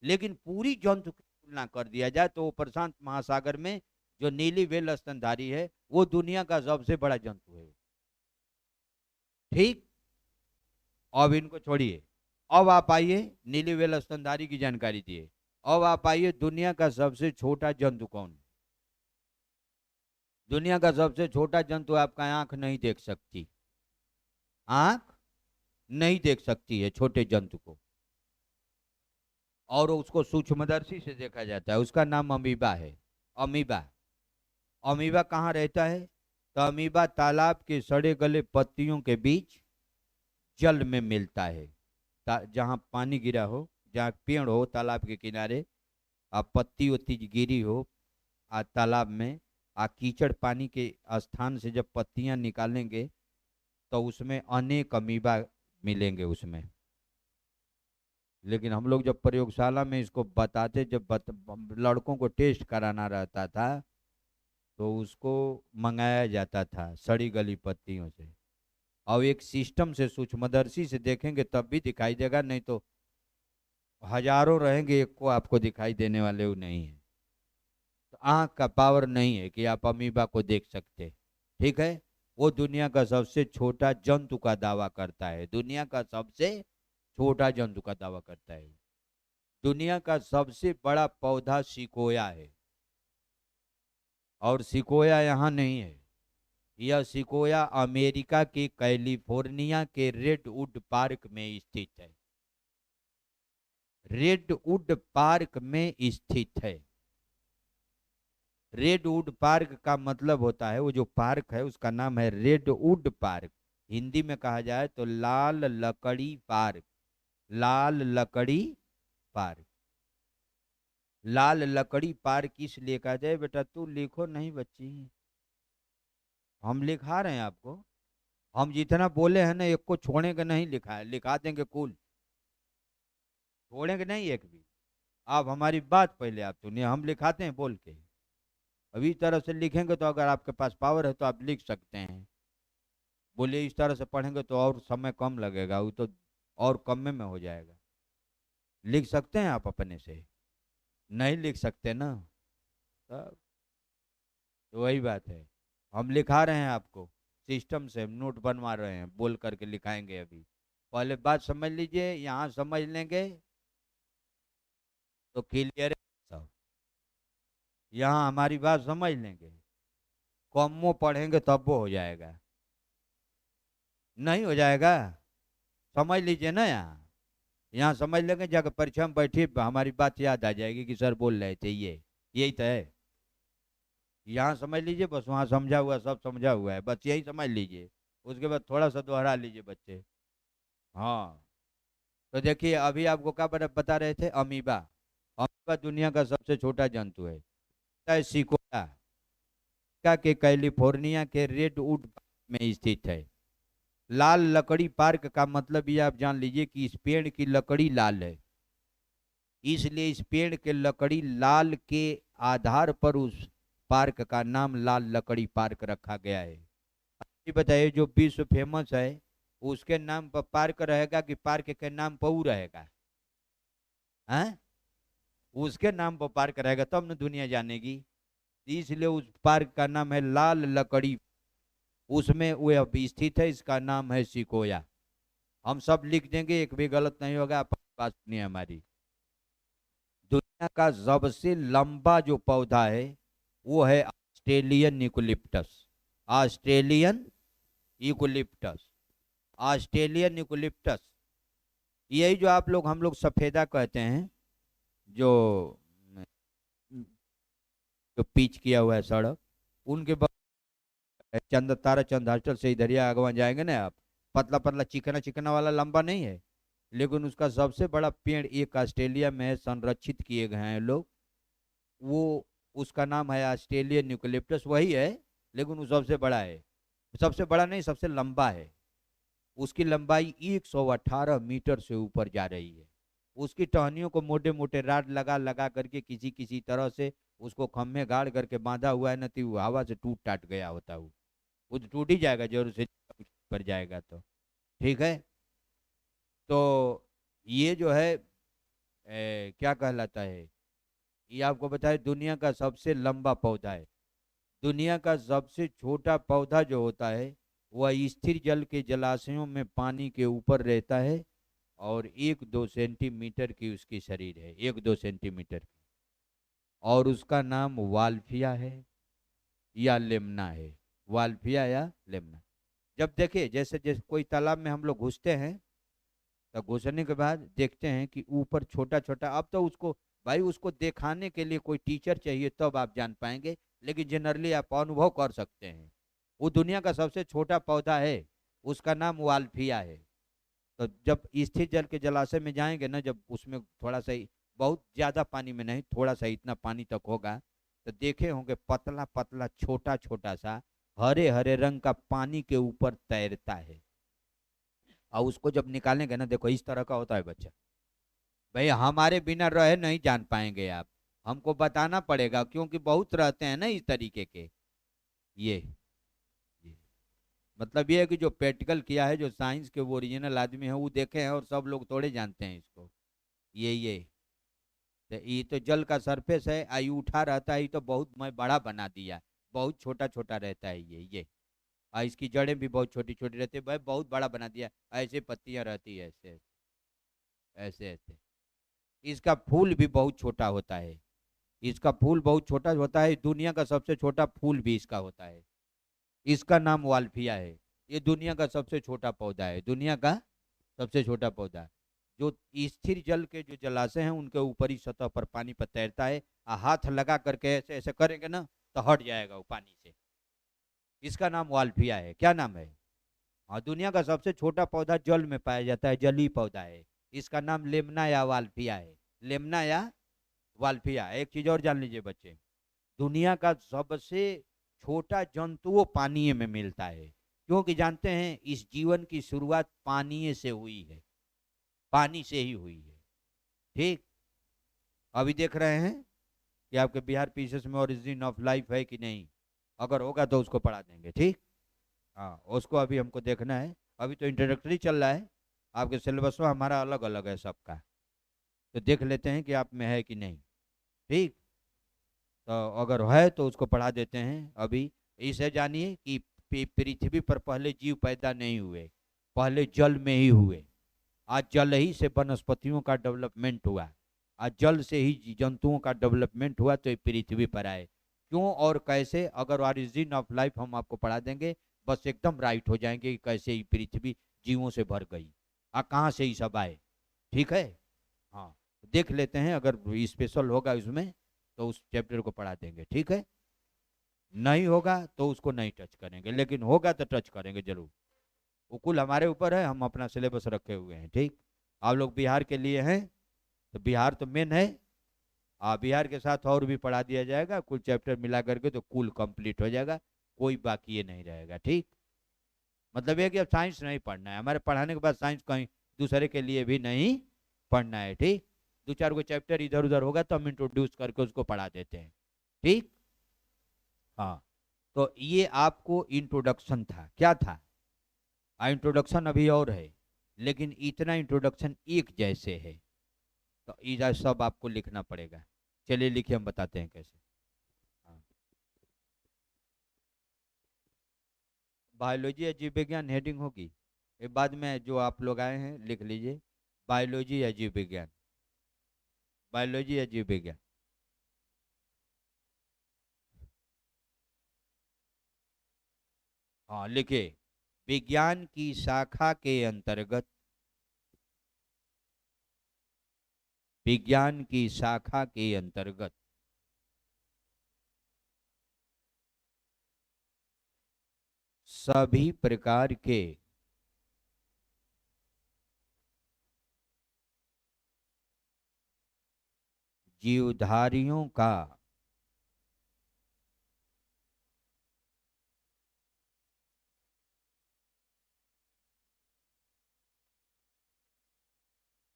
लेकिन पूरी जंतु की तुलना कर दिया जाए तो प्रशांत महासागर में जो नीली व्हेल स्तनधारी है वो दुनिया का सबसे बड़ा जंतु है, ठीक। अब इनको छोड़िए, अब आप आइए नीली व्हेल स्तनधारी की जानकारी दिए। अब आप आइए, दुनिया का सबसे छोटा जंतु कौन है? दुनिया का सबसे छोटा जंतु आपका आंख नहीं देख सकती, आंख नहीं देख सकती है छोटे जंतु को, और उसको सूक्ष्मदर्शी से देखा जाता है। उसका नाम अमीबा है। अमीबा। अमीबा कहाँ रहता है? तो अमीबा तालाब के सड़े गले पत्तियों के बीच जल में मिलता है। जहाँ पानी गिरा हो, जहाँ पेड़ हो तालाब के किनारे, पत्ती उत्ती गिरी हो तालाब में, कीचड़ पानी के स्थान से जब पत्तियां निकालेंगे तो उसमें अनेक अमीबा मिलेंगे उसमें। लेकिन हम लोग जब प्रयोगशाला में इसको बताते, लड़कों को टेस्ट कराना रहता था तो उसको मंगाया जाता था सड़ी गली पत्तियों से। और एक सिस्टम से सूक्ष्मदर्शी से देखेंगे तब भी दिखाई देगा, नहीं तो हजारों रहेंगे, एक को आपको दिखाई देने वाले वो नहीं है। तो आंख का पावर नहीं है कि आप अमीबा को देख सकते, ठीक है। वो दुनिया का सबसे छोटा जंतु का दावा करता है, दुनिया का सबसे छोटा जंतु का दावा करता है। दुनिया का सबसे बड़ा पौधा सिकोया है, और सिकोया यहाँ नहीं है। यह सिकोया अमेरिका के कैलिफोर्निया के रेडवुड पार्क में स्थित है। रेडवुड पार्क में स्थित है। रेडवुड पार्क का मतलब होता है, वो जो पार्क है उसका नाम है रेडवुड पार्क। हिंदी में कहा जाए तो लाल लकड़ी पार्क। लाल लकड़ी पार्क। लाल लकड़ी पार्क इसलिए कहा जाए, बेटा तू लिखो नहीं बच्ची, हम लिखा रहे हैं आपको। हम जितना बोले हैं ना, एक को छोड़ने का नहीं लिखा है, लिखा देंगे कुल, छोड़ेंगे नहीं एक भी। आप हमारी बात पहले आप सुनिए, हम लिखाते हैं बोल के। अभी इस तरह से लिखेंगे तो अगर आपके पास पावर है तो आप लिख सकते हैं। बोलिए, इस तरह से पढ़ेंगे तो और समय कम लगेगा, वो तो और कम में हो जाएगा। लिख सकते हैं आप अपने से? नहीं लिख सकते ना, तब तो वही बात है। हम लिखा रहे हैं आपको, सिस्टम से हम नोट बनवा रहे हैं, बोल करके लिखाएंगे अभी। पहले बात समझ लीजिए, यहाँ समझ लेंगे तो क्लियर है सब। यहाँ हमारी बात समझ लेंगे, कमो पढ़ेंगे तब वो हो जाएगा, नहीं हो जाएगा। समझ लीजिए ना, यहाँ समझ लेंगे, जाकर परीक्षा में बैठी हमारी बात याद आ जाएगी कि सर बोल रहे थे ये, यही तो है। यहाँ समझ लीजिए बस, वहाँ समझा हुआ सब समझा हुआ है, बस यही समझ लीजिए। उसके बाद थोड़ा सा दोहरा लीजिए बच्चे। हाँ। तो देखिए अभी आपको क्या बता रहे थे, अमीबा। अमीबा दुनिया का सबसे छोटा जंतु है सिकोया का के कैलिफोर्निया के रेडवुड में स्थित है। लाल लकड़ी पार्क का मतलब ये आप जान लीजिए कि इस पेड़ की लकड़ी लाल है, इसलिए इस पेड़ के लकड़ी लाल के आधार पर उस पार्क का नाम लाल लकड़ी पार्क रखा गया है। ये बताइए, जो विश्व फेमस है उसके नाम पर पार्क रहेगा कि पार्क के नाम पर वो रहेगा? हैं? उसके नाम पर पार्क रहेगा तब न दुनिया जानेगी। इसलिए उस पार्क का नाम है लाल लकड़ी, उसमें वो अब स्थित है, इसका नाम है सिकोया। हम सब लिख देंगे, एक भी गलत नहीं होगा। आप बात सुनिए हमारी। दुनिया का सबसे लंबा जो पौधा है वो है Australian eucalyptus. Australian eucalyptus. Australian eucalyptus, यही जो आप लोग हम लोग सफेदा कहते हैं, जो जो पिच किया हुआ है सड़क, उनके चंद तारा चंद हॉस्टल से इधर ही आगवा जाएंगे ना आप, पतला पतला चिकना चिकना वाला लंबा नहीं है, लेकिन उसका सबसे बड़ा पेड़ एक ऑस्ट्रेलिया में है, संरक्षित किए गए हैं लोग। वो उसका नाम है ऑस्ट्रेलियन यूकलिप्टस, वही है, लेकिन वो सबसे बड़ा है। सबसे बड़ा नहीं, सबसे लंबा है। उसकी लंबाई 118 मीटर से ऊपर जा रही है। उसकी टहनियों को मोटे मोटे राड लगा लगा करके किसी किसी तरह से उसको खम्भे गाड़ करके बांधा हुआ है, न तो वो हवा से टूट टाट गया होता। वो तो टूट ही जाएगा जरूर से पर जाएगा तो। ठीक है। तो ये जो है क्या कहलाता है, ये आपको बताए दुनिया का सबसे लंबा पौधा है। दुनिया का सबसे छोटा पौधा जो होता है वह स्थिर जल के जलाशयों में पानी के ऊपर रहता है, और 1-2 सेंटीमीटर की उसकी शरीर है, 1-2 सेंटीमीटर की। और उसका नाम वाल्फिया है या लेमना है। वाल्फिया या लेमना। जब देखिए जैसे जैसे कोई तालाब में हम लोग घुसते हैं, तो घुसने के बाद देखते हैं कि ऊपर छोटा छोटा, अब तो उसको भाई उसको दिखाने के लिए कोई टीचर चाहिए तब आप जान पाएंगे, लेकिन जनरली आप अनुभव कर सकते हैं। वो दुनिया का सबसे छोटा पौधा है, उसका नाम वाल्फिया है। तो जब स्थिर जल के जलाशय में जाएंगे ना, जब उसमें थोड़ा सा बहुत ज्यादा पानी में नहीं, थोड़ा सा इतना पानी तक होगा, तो देखे होंगे पतला पतला छोटा छोटा सा हरे हरे रंग का पानी के ऊपर तैरता है। और उसको जब निकालेंगे ना, देखो इस तरह का होता है बच्चा। भाई हमारे बिना रहे नहीं जान पाएंगे आप, हमको बताना पड़ेगा, क्योंकि बहुत रहते हैं ना इस तरीके के। ये ये मतलब ये है कि जो प्रैक्टिकल किया है, जो साइंस के वो ओरिजिनल आदमी है वो देखे हैं, और सब लोग थोड़े जानते हैं इसको। ये तो ये तो जल का सरफेस है, आयु उठा रहता है, ये तो बहुत मैं बड़ा बना दिया, बहुत छोटा छोटा रहता है ये। और इसकी जड़ें भी बहुत छोटी छोटी रहती है, भाई बहुत बड़ा बना दिया। ऐसे पत्तियां रहती है, ऐसे ऐसे ऐसे। इसका फूल भी बहुत छोटा होता है, इसका फूल बहुत छोटा होता है, दुनिया का सबसे छोटा फूल भी इसका होता है। इसका नाम वाल्फिया है। ये दुनिया का सबसे छोटा पौधा है, दुनिया का सबसे छोटा पौधा, जो स्थिर जल के जो जलाशय हैं उनके ऊपरी सतह पर पानी पर तैरता है। हाथ लगा करके ऐसे ऐसे करेंगे ना तो हट जाएगा वो पानी से। इसका नाम वाल्फिया है। क्या नाम है? हाँ, दुनिया का सबसे छोटा पौधा जल में पाया जाता है, जलीय पौधा है। इसका नाम लेमना या वाल्फिया है। लेमना या वाल्फिया। एक चीज और जान लीजिए बच्चे, दुनिया का सबसे छोटा जंतु वो पानी में मिलता है, क्योंकि जानते हैं इस जीवन की शुरुआत पानी से हुई है, पानी से ही हुई है। ठीक। अभी देख रहे हैं कि आपके बिहार पीसेस में ओरिजिन ऑफ लाइफ है कि नहीं, अगर होगा तो उसको पढ़ा देंगे। ठीक। हाँ, उसको अभी हमको देखना है, अभी तो इंट्रोडक्टरी चल रहा है, आपके सिलेबस में हमारा अलग अलग है सबका, तो देख लेते हैं कि आप में है कि नहीं। ठीक। तो अगर है तो उसको पढ़ा देते हैं अभी। इसे जानिए कि पृथ्वी पर पहले जीव पैदा नहीं हुए, पहले जल में ही हुए। आज जल ही से वनस्पतियों का डेवलपमेंट हुआ, आज जल से ही जंतुओं का डेवलपमेंट हुआ, तो ये पृथ्वी पर आए। क्यों और कैसे, अगर ऑरिजिन ऑफ लाइफ हम आपको पढ़ा देंगे, बस एकदम राइट हो जाएंगे कि कैसे ही पृथ्वी जीवों से भर गई, कहाँ से ही सब आए। ठीक है। हाँ, देख लेते हैं, अगर स्पेशल होगा उसमें तो उस चैप्टर को पढ़ा देंगे। ठीक है। नहीं होगा तो उसको नहीं टच करेंगे, लेकिन होगा तो टच करेंगे जरूर। वो कुल हमारे ऊपर है, हम अपना सिलेबस रखे हुए हैं। ठीक। आप लोग बिहार के लिए हैं तो बिहार तो मेन है, बिहार के साथ और भी पढ़ा दिया जाएगा, कुल चैप्टर मिला करके तो कुल कंप्लीट हो जाएगा, कोई बाकी ये नहीं रहेगा। ठीक। मतलब ये कि अब साइंस नहीं पढ़ना है, हमारे पढ़ाने के बाद साइंस कहीं दूसरे के लिए भी नहीं पढ़ना है। ठीक। दो चार को चैप्टर इधर उधर होगा तो हम इंट्रोड्यूस करके उसको पढ़ा देते हैं। ठीक। हाँ, तो ये आपको इंट्रोडक्शन था, क्या था? इंट्रोडक्शन अभी और है, लेकिन इतना इंट्रोडक्शन एक जैसे है, तो ये सब आपको लिखना पड़ेगा। चलिए लिखिए, हम बताते हैं कैसे। हाँ। बायोलॉजी या जीव विज्ञान हेडिंग होगी, ये बाद में जो आप लोग आए हैं लिख लीजिए, बायोलॉजी या जीव विज्ञान, बायोलॉजी या जीव विज्ञान। हाँ लिखिए, विज्ञान की शाखा के अंतर्गत, विज्ञान की शाखा के अंतर्गत सभी प्रकार के जीवधारियों का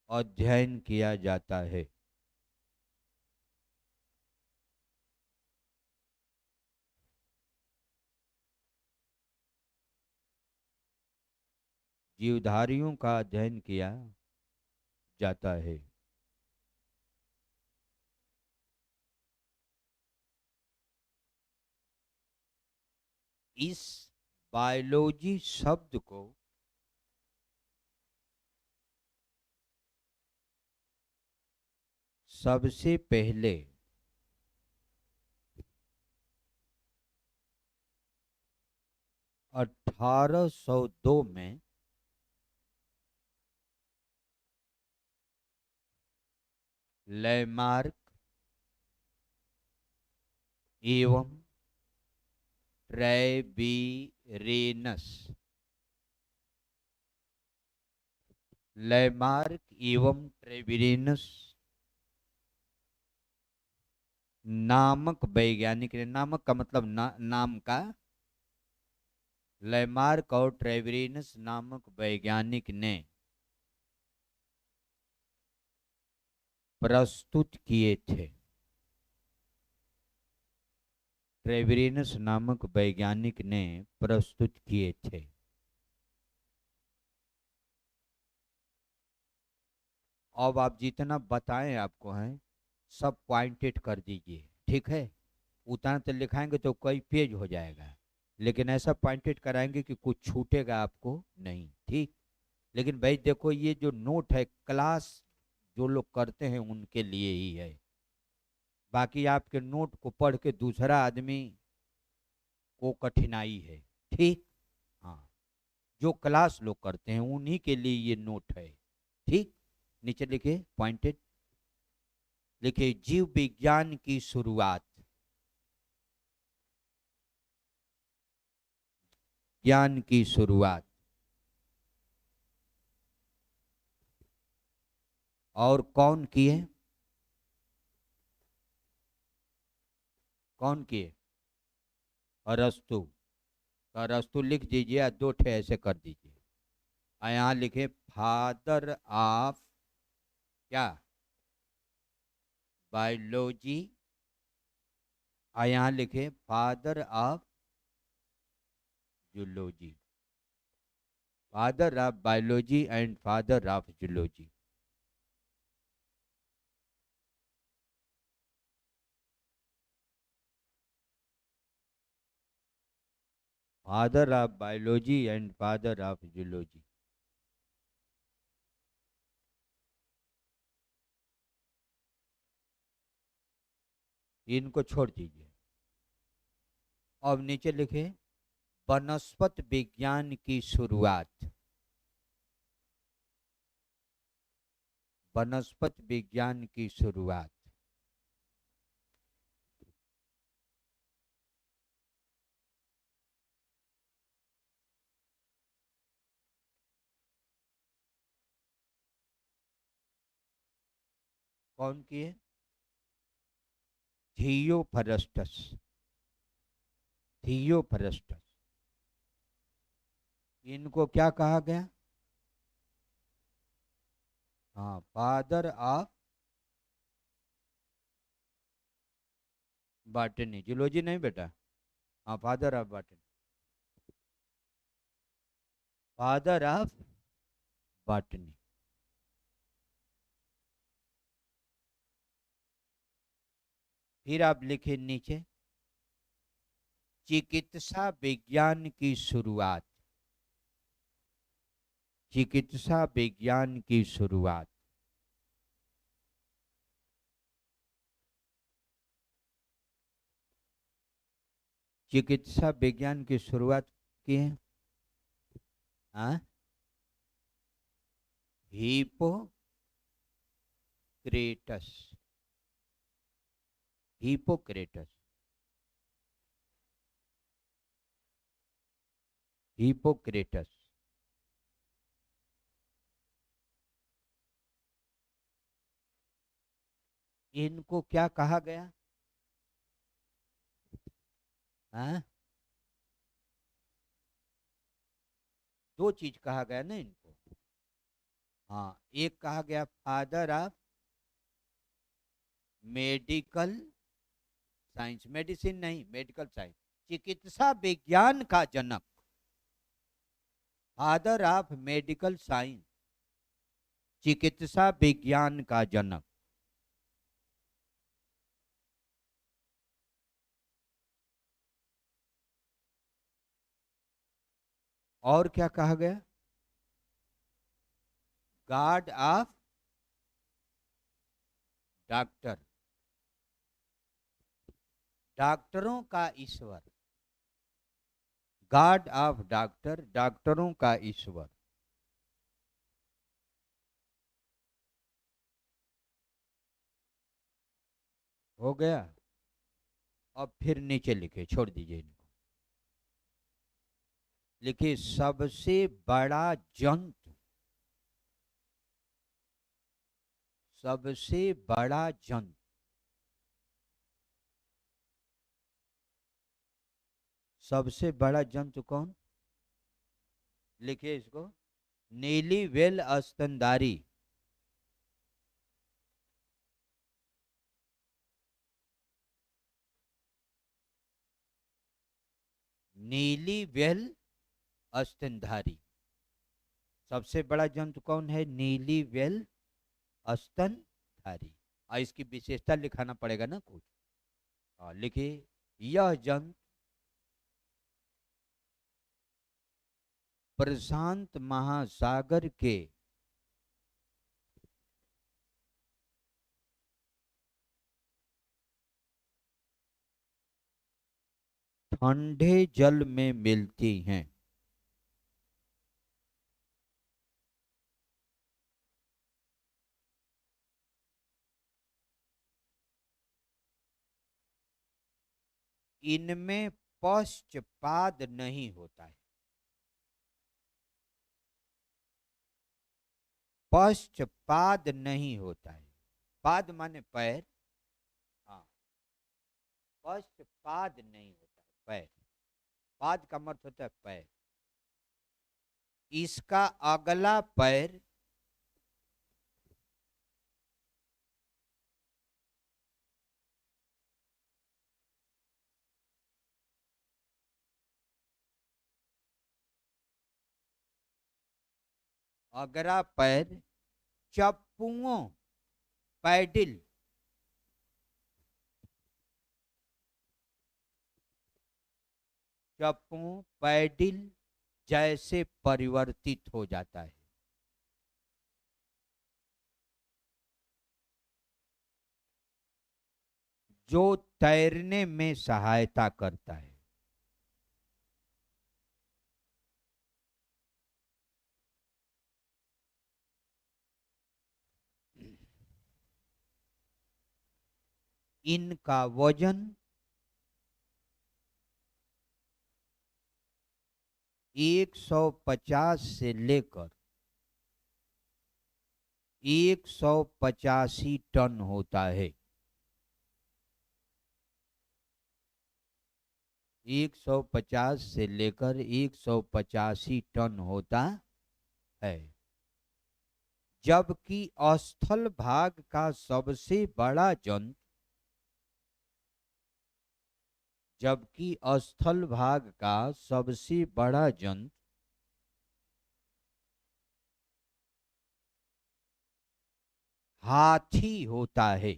अध्ययन किया जाता है। जीवधारियों का अध्ययन किया जाता है। इस बायोलॉजी शब्द को सबसे पहले 1802 में लैमार्क एवं ट्रेविरेनस लैमार्क एवं ट्रेविरेनस नामक वैज्ञानिक ने, नामक का मतलब नाम का, लैमार्क और ट्रेविरेनस नामक वैज्ञानिक ने प्रस्तुत किए थे। ट्रेविरेनस नामक वैज्ञानिक ने प्रस्तुत किए थे। अब आप जितना बताएं आपको हैं सब पॉइंटेड कर दीजिए, ठीक है। उतना तो लिखाएंगे तो कई पेज हो जाएगा, लेकिन ऐसा पॉइंटेड कराएंगे कि कुछ छूटेगा आपको नहीं, ठीक। लेकिन भाई देखो, ये जो नोट है क्लास जो लोग करते हैं उनके लिए ही है। बाकी आपके नोट को पढ़ के दूसरा आदमी को कठिनाई है, ठीक। हाँ, जो क्लास लोग करते हैं उन्हीं के लिए ये नोट है, ठीक। नीचे लिखे पॉइंटेड, लिखे जीव विज्ञान की शुरुआत। ज्ञान की शुरुआत। और कौन किए? कौन किए? अरस्तु। तो अरस्तु लिख दीजिए, या दो ठे ऐसे कर दीजिए। और यहाँ लिखे फादर ऑफ क्या? बायोलॉजी। और यहाँ लिखे father of zoology. Father of biology and father of zoology. Father of biology and father of zoology. इनको छोड़ दीजिए। अब नीचे लिखे वनस्पति विज्ञान की शुरुआत। वनस्पति विज्ञान की शुरुआत। कौन किए? थियोफरस्टस। थियोफरस्टस। इनको क्या कहा गया? हाँ, फादर ऑफ बॉटनी। जूलॉजी नहीं बेटा, हाँ father of botany. Father of botany. फिर आप लिखे नीचे चिकित्सा विज्ञान की शुरुआत। चिकित्सा विज्ञान की शुरुआत। चिकित्सा विज्ञान की शुरुआत की है हाँ? हिपोक्रेटस। हिपोक्रेटस। हिपोक्रेटस। इनको क्या कहा गया? हाँ, दो चीज कहा गया ना इनको। हाँ, एक कहा गया father of medical science, medicine नहीं, मेडिकल साइंस, चिकित्सा विज्ञान का जनक, फादर ऑफ मेडिकल साइंस, चिकित्सा विज्ञान का जनक। और क्या कहा गया? गॉड ऑफ डॉक्टर, डॉक्टरों का ईश्वर, गॉड ऑफ डॉक्टर, डॉक्टरों का ईश्वर। हो गया। अब फिर नीचे लिखे, छोड़ दीजिए इनको। लिखिए सबसे बड़ा जंतु, सबसे बड़ा जंतु, सबसे बड़ा जंतु कौन? लिखिए इसको, नीली वेल स्तनधारी। नीली वेल स्तनधारी, सबसे बड़ा जंतु कौन है? नीली वेल स्तनधारी। इसकी विशेषता लिखाना पड़ेगा ना कुछ। लिखिए, यह जंतु प्रशांत महासागर के ठंडे जल में मिलती हैं। इनमें पक्षपात नहीं होता है। पक्षपात नहीं होता है। पाद माने पैर। हाँ, पक्षपात नहीं होता है, पैर। पाद का अर्थ होता है पैर। इसका अगला पैर अगला पैर चप्पुओं, पैडिल, चप्पुओं, पैडिल जैसे परिवर्तित हो जाता है। जो तैरने में सहायता करता है। इनका वजन 150 से लेकर 185 टन होता है। 150 से लेकर 185 टन होता है। जबकि स्थल भाग का सबसे बड़ा जंतु, जबकि स्थल भाग का सबसे बड़ा जंतु हाथी होता है।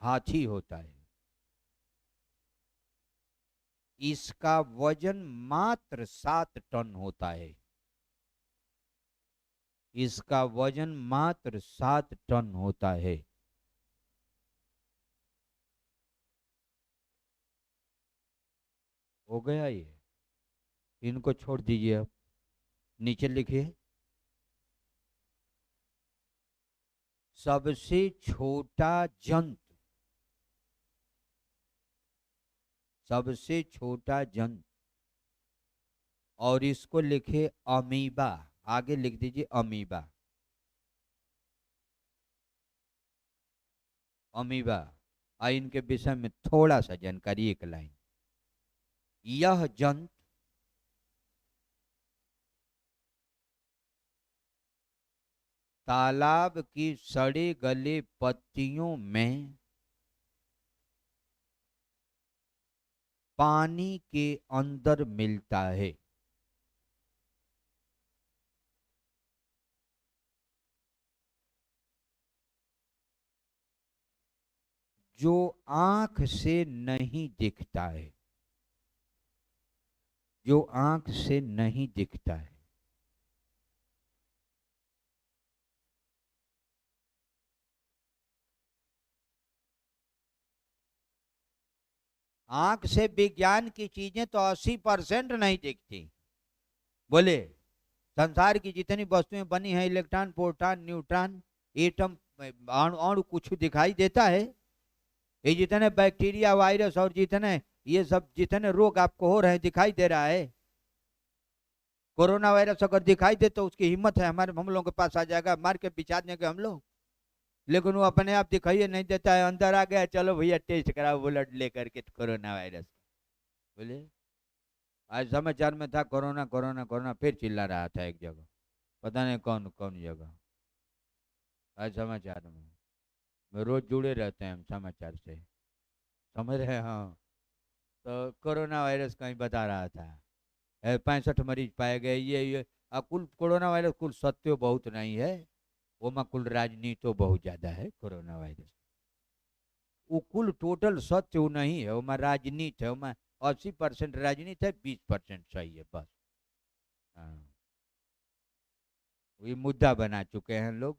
हाथी होता है। इसका वजन मात्र 7 टन होता है। इसका वजन मात्र 7 टन होता है। हो गया ये, इनको छोड़ दीजिए। अब नीचे लिखिए, सबसे छोटा जंतु, सबसे छोटा जंतु, और इसको लिखे अमीबा। आगे लिख दीजिए अमीबा। अमीबा। इनके विषय में थोड़ा सा जानकारी, एक लाइन। यह जंतु तालाब की सड़े गले पत्तियों में पानी के अंदर मिलता है। जो आंख से नहीं दिखता है। जो आंख से नहीं दिखता है। आंख से विज्ञान की चीजें तो 80% नहीं दिखती। बोले, संसार की जितनी वस्तुएं बनी हैं, इलेक्ट्रॉन, प्रोटॉन, न्यूट्रॉन, एटम, अणु अणु, कुछ दिखाई देता है? ये जितने बैक्टीरिया, वायरस और जितने ये सब जितने रोग आपको हो रहे हैं, दिखाई दे रहा है? कोरोना वायरस अगर दिखाई दे तो उसकी हिम्मत है हमारे, हम लोगों के पास आ जाएगा, मार के बिछा देंगे हम लोग। लेकिन वो अपने आप दिखाई नहीं देता है, अंदर आ गया, चलो भैया टेस्ट कराओ ब्लड लेकर के कोरोना वायरस। बोले, आज समाचार में था कोरोना कोरोना कोरोना, फिर चिल्ला रहा था एक जगह, पता नहीं कौन कौन जगह। आज समाचार में रोज जुड़े रहते हैं हम समाचार से, समझ रहे हैं? हाँ। तो कोरोना वायरस कहीं बता रहा था 65 मरीज पाए गए, ये कुल कोरोना वायरस कुल सत्य बहुत नहीं है, वो में कुल राजनीति बहुत ज्यादा है। कोरोना वायरस वो कुल टोटल सत्य वो नहीं है, वो में राजनीति है, वो में 80% राजनीति है, 20% सही है बस। हाँ। ये मुद्दा बना चुके हैं लोग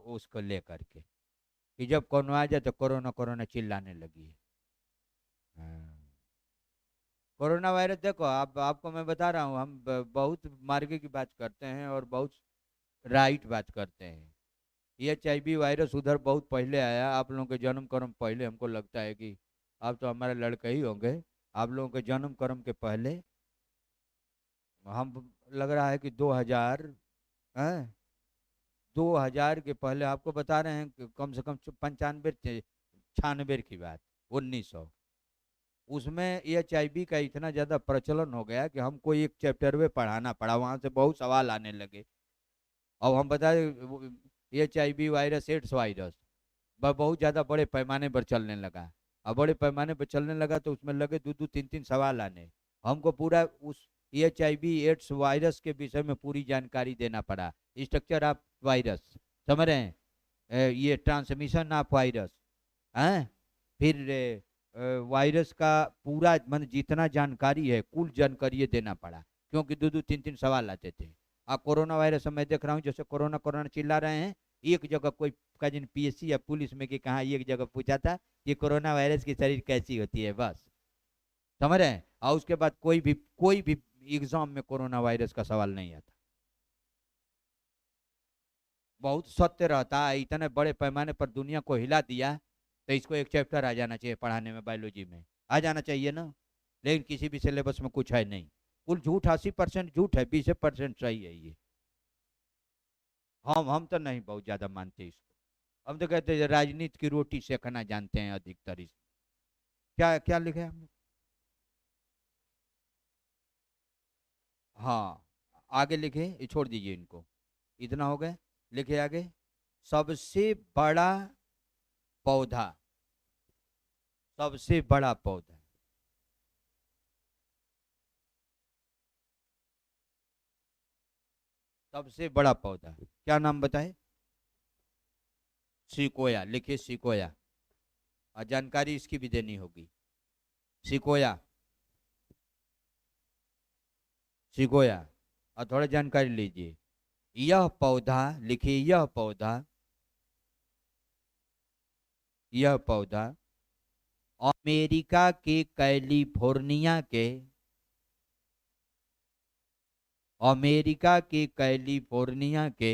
उसको लेकर के, कि जब कोरोना आ जाए तो कोरोना कोरोना चिल्लाने लगी है। हाँ। कोरोना वायरस देखो, आप आपको मैं बता रहा हूँ, हम बहुत मार्गे की बात करते हैं और बहुत राइट बात करते हैं। ये HIV वायरस उधर बहुत पहले आया, आप लोगों के जन्म कर्म पहले, हमको लगता है कि आप तो हमारे लड़के ही होंगे, आप लोगों के जन्म कर्म के पहले हम, लग रहा है कि 2000 है, 2000 के पहले आपको बता रहे हैं कि कम से कम 95 96 की बात, 1900, उसमें HIV का इतना ज़्यादा प्रचलन हो गया कि हमको एक चैप्टर में पढ़ाना पड़ा, वहाँ से बहुत सवाल आने लगे। अब हम बताए HIV वायरस, एड्स वायरस बहुत ज़्यादा बड़े पैमाने पर चलने लगा। अब बड़े पैमाने पर चलने लगा तो उसमें लगे दो दो तीन तीन सवाल आने, हमको पूरा उस HIV एड्स वायरस के विषय में पूरी जानकारी देना पड़ा। स्ट्रक्चर ऑफ वायरस, समझ रहे हैं? ये ट्रांसमिशन ऑफ वायरस है, फिर वायरस का पूरा मन जितना जानकारी है, कुल जानकारी ये देना पड़ा, क्योंकि दो दो तीन तीन सवाल आते थे। कोरोना वायरस मैं देख रहा हूँ, जैसे कोरोना कोरोना चिल्ला रहे हैं, एक जगह कोई का जिन PSC या पुलिस में कि कहा, एक जगह पूछा था कि कोरोना वायरस की शरीर कैसी होती है, बस, समझ रहे हैं? और उसके बाद कोई भी एग्जाम में कोरोना वायरस का सवाल नहीं आता। बहुत सत्य रहता है, इतने बड़े पैमाने पर दुनिया को हिला दिया, तो इसको एक चैप्टर आ जाना चाहिए पढ़ाने में, बायोलॉजी में आ जाना चाहिए ना। लेकिन किसी भी सिलेबस में कुछ है नहीं, कुल झूठ, 80% झूठ है, 20% सही है ये। हम तो नहीं बहुत ज्यादा मानते इसको, हम तो कहते हैं राजनीति की रोटी सेकना जानते हैं अधिकतर इस। क्या क्या लिखे हैं हमने? हाँ, आगे लिखे, ये छोड़ दीजिए इनको, इतना हो गए, लिखे आगे। सबसे बड़ा पौधा, सबसे बड़ा पौधा, सबसे बड़ा पौधा क्या नाम बताए? सिकोया, लिखिए सिकोया, और जानकारी इसकी भी देनी होगी। सिकोया, सिकोया, और थोड़ा जानकारी लीजिए। यह पौधा, लिखिए यह पौधा, यह पौधा अमेरिका के कैलिफोर्निया के, अमेरिका के कैलिफोर्निया के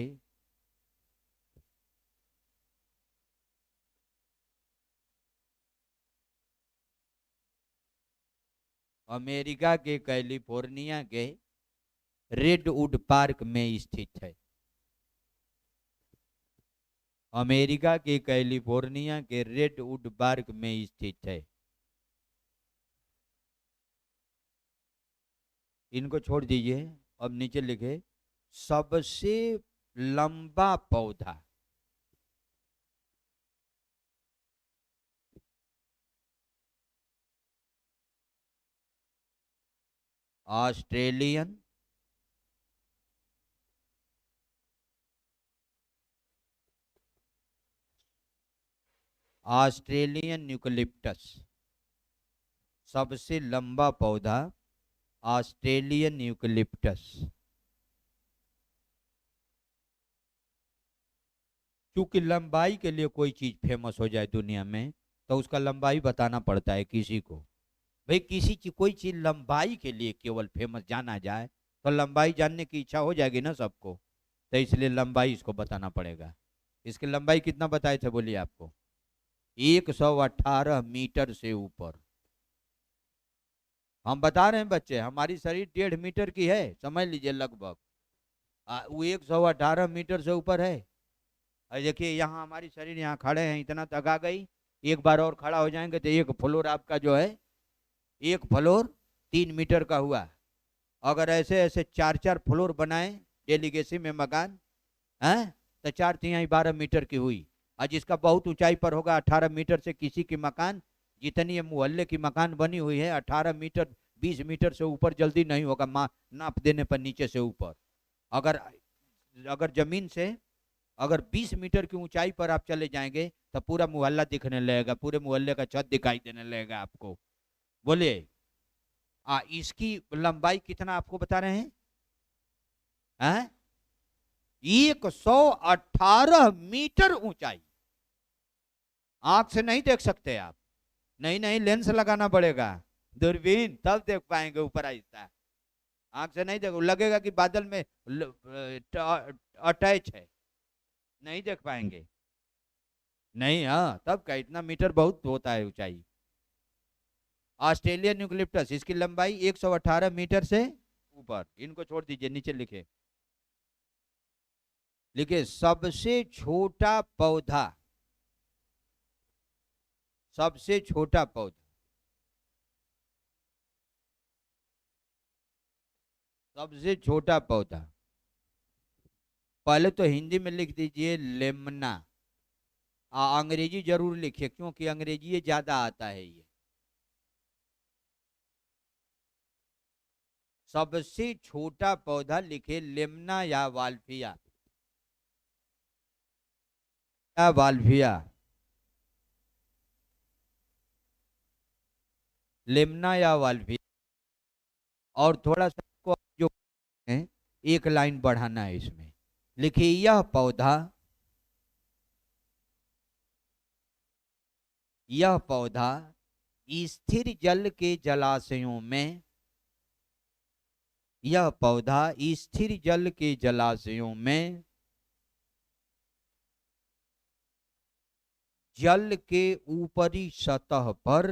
अमेरिका के कैलिफोर्निया के रेडवुड पार्क में स्थित है। अमेरिका के कैलिफोर्निया के रेडवुड पार्क में स्थित है। इनको छोड़ दीजिए, अब नीचे लिखे सबसे लंबा पौधा। ऑस्ट्रेलियन ऑस्ट्रेलियन यूकलिप्टस, सबसे लंबा पौधा ऑस्ट्रेलियन यूकलिप्टस। क्योंकि लंबाई के लिए कोई चीज फेमस हो जाए दुनिया में तो उसका लंबाई बताना पड़ता है किसी को। भाई किसी की कोई चीज लंबाई के लिए केवल फेमस जाना जाए तो लंबाई जानने की इच्छा हो जाएगी ना सबको, तो इसलिए लंबाई इसको बताना पड़ेगा। इसकी लंबाई कितना बताए थे बोलिए आपको? 118 मीटर से ऊपर। हम बता रहे हैं बच्चे, हमारी शरीर 1.5 मीटर की है, समझ लीजिए लगभग। वो 118 मीटर से ऊपर है। और देखिए यहाँ हमारी शरीर यहाँ खड़े हैं, इतना तक आ गई। एक बार और खड़ा हो जाएंगे तो एक फ्लोर आपका जो है, एक फ्लोर 3 मीटर का हुआ। अगर ऐसे ऐसे 4-4 फ्लोर बनाए डेलीगेसी में मकान है तो 4×3=12 मीटर की हुई। और जिसका बहुत ऊंचाई पर होगा 18 मीटर से किसी की मकान, जितनी ये मोहल्ले की मकान बनी हुई है 18 मीटर 20 मीटर से ऊपर जल्दी नहीं होगा नाप देने पर नीचे से ऊपर। अगर अगर जमीन से अगर 20 मीटर की ऊंचाई पर आप चले जाएंगे तो पूरा मोहल्ला दिखने लगेगा, पूरे मोहल्ले का छत दिखाई देने लगेगा आपको। बोलिए इसकी लंबाई कितना आपको बता रहे हैं? 118 मीटर ऊंचाई। आंख से नहीं देख सकते आप, नहीं नहीं लेंस लगाना पड़ेगा, दूरबीन, तब देख पाएंगे ऊपर आहिस्ता। आंख से नहीं देखो, लगेगा कि बादल में अटैच है, नहीं देख पाएंगे। नहीं, हाँ तब का इतना मीटर बहुत होता है ऊंचाई। ऑस्ट्रेलियन यूकलिप्टस, इसकी लंबाई 118 मीटर से ऊपर। इनको छोड़ दीजिए, नीचे लिखे लिखे सबसे छोटा पौधा, सबसे छोटा पौधा, सबसे छोटा पौधा। पहले तो हिंदी में लिख दीजिए लेमना, अंग्रेजी जरूर लिखिए क्योंकि अंग्रेजी ज्यादा आता है ये। सबसे छोटा पौधा लिखे लेमना या वाल्फिया, या वाल्फिया, लेमना या वाल्फिया। और थोड़ा सा आपको जो है एक लाइन बढ़ाना है इसमें, लिखिए यह पौधा, यह पौधा स्थिर जल के जलाशयों में, यह पौधा स्थिर जल के जलाशयों में जल के ऊपरी सतह पर,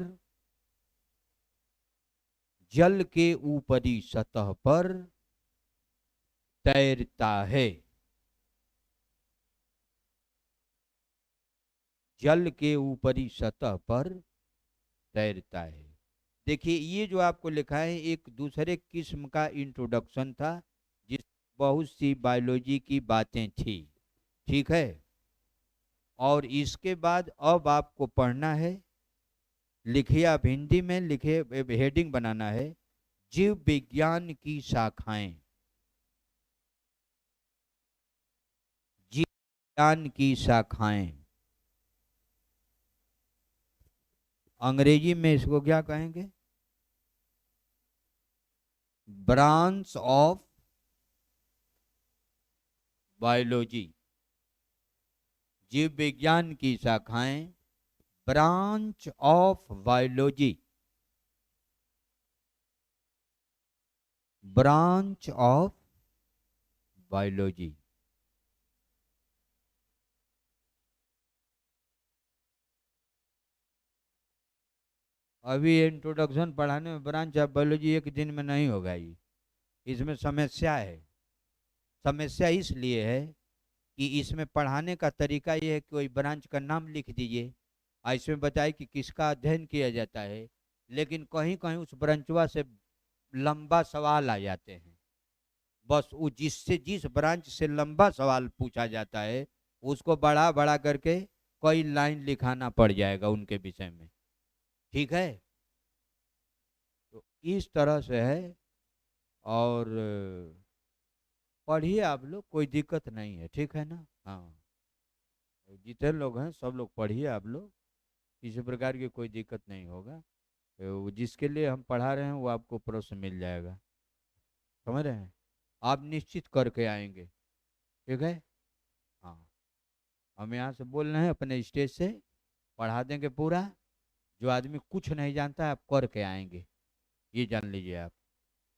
जल के ऊपरी सतह पर तैरता है, जल के ऊपरी सतह पर तैरता है। देखिए ये जो आपको लिखा है एक दूसरे किस्म का इंट्रोडक्शन था जिस बहुत सी बायोलॉजी की बातें थी, ठीक है। और इसके बाद अब आपको पढ़ना है, लिखिए आप हिंदी में लिखिए, हेडिंग बनाना है जीव विज्ञान की शाखाएं, जीव विज्ञान की शाखाएं। अंग्रेजी में इसको क्या कहेंगे? ब्रांच ऑफ बायोलॉजी, जीव विज्ञान की शाखाएं, branch of biology, branch of biology. अभी इंट्रोडक्शन पढ़ाने में ब्रांच ऑफ बायोलॉजी एक दिन में नहीं होगा ये। इसमें समस्या है। समस्या इसलिए है कि इसमें पढ़ाने का तरीका ये है कि कोई ब्रांच का नाम लिख दीजिए और इसमें बताए कि किसका अध्ययन किया जाता है, लेकिन कहीं कहीं उस ब्रांचवा से लंबा सवाल आ जाते हैं। बस वो जिस ब्रांच से लंबा सवाल पूछा जाता है उसको बढ़ा बढ़ा करके कई लाइन लिखाना पड़ जाएगा उनके विषय में। ठीक है, तो इस तरह से है। और पढ़िए आप लोग, कोई दिक्कत नहीं है, ठीक है ना। हाँ, जितने लोग हैं सब लोग पढ़िए आप लोग, किसी प्रकार की कोई दिक्कत नहीं होगा। तो जिसके लिए हम पढ़ा रहे हैं वो आपको प्रश्न मिल जाएगा, समझ रहे हैं। आप निश्चित करके आएंगे, ठीक है। हाँ, हम यहाँ से बोल रहे हैं अपने स्टेज से, पढ़ा देंगे पूरा। जो आदमी कुछ नहीं जानता है आप करके आएंगे, ये जान लीजिए आप।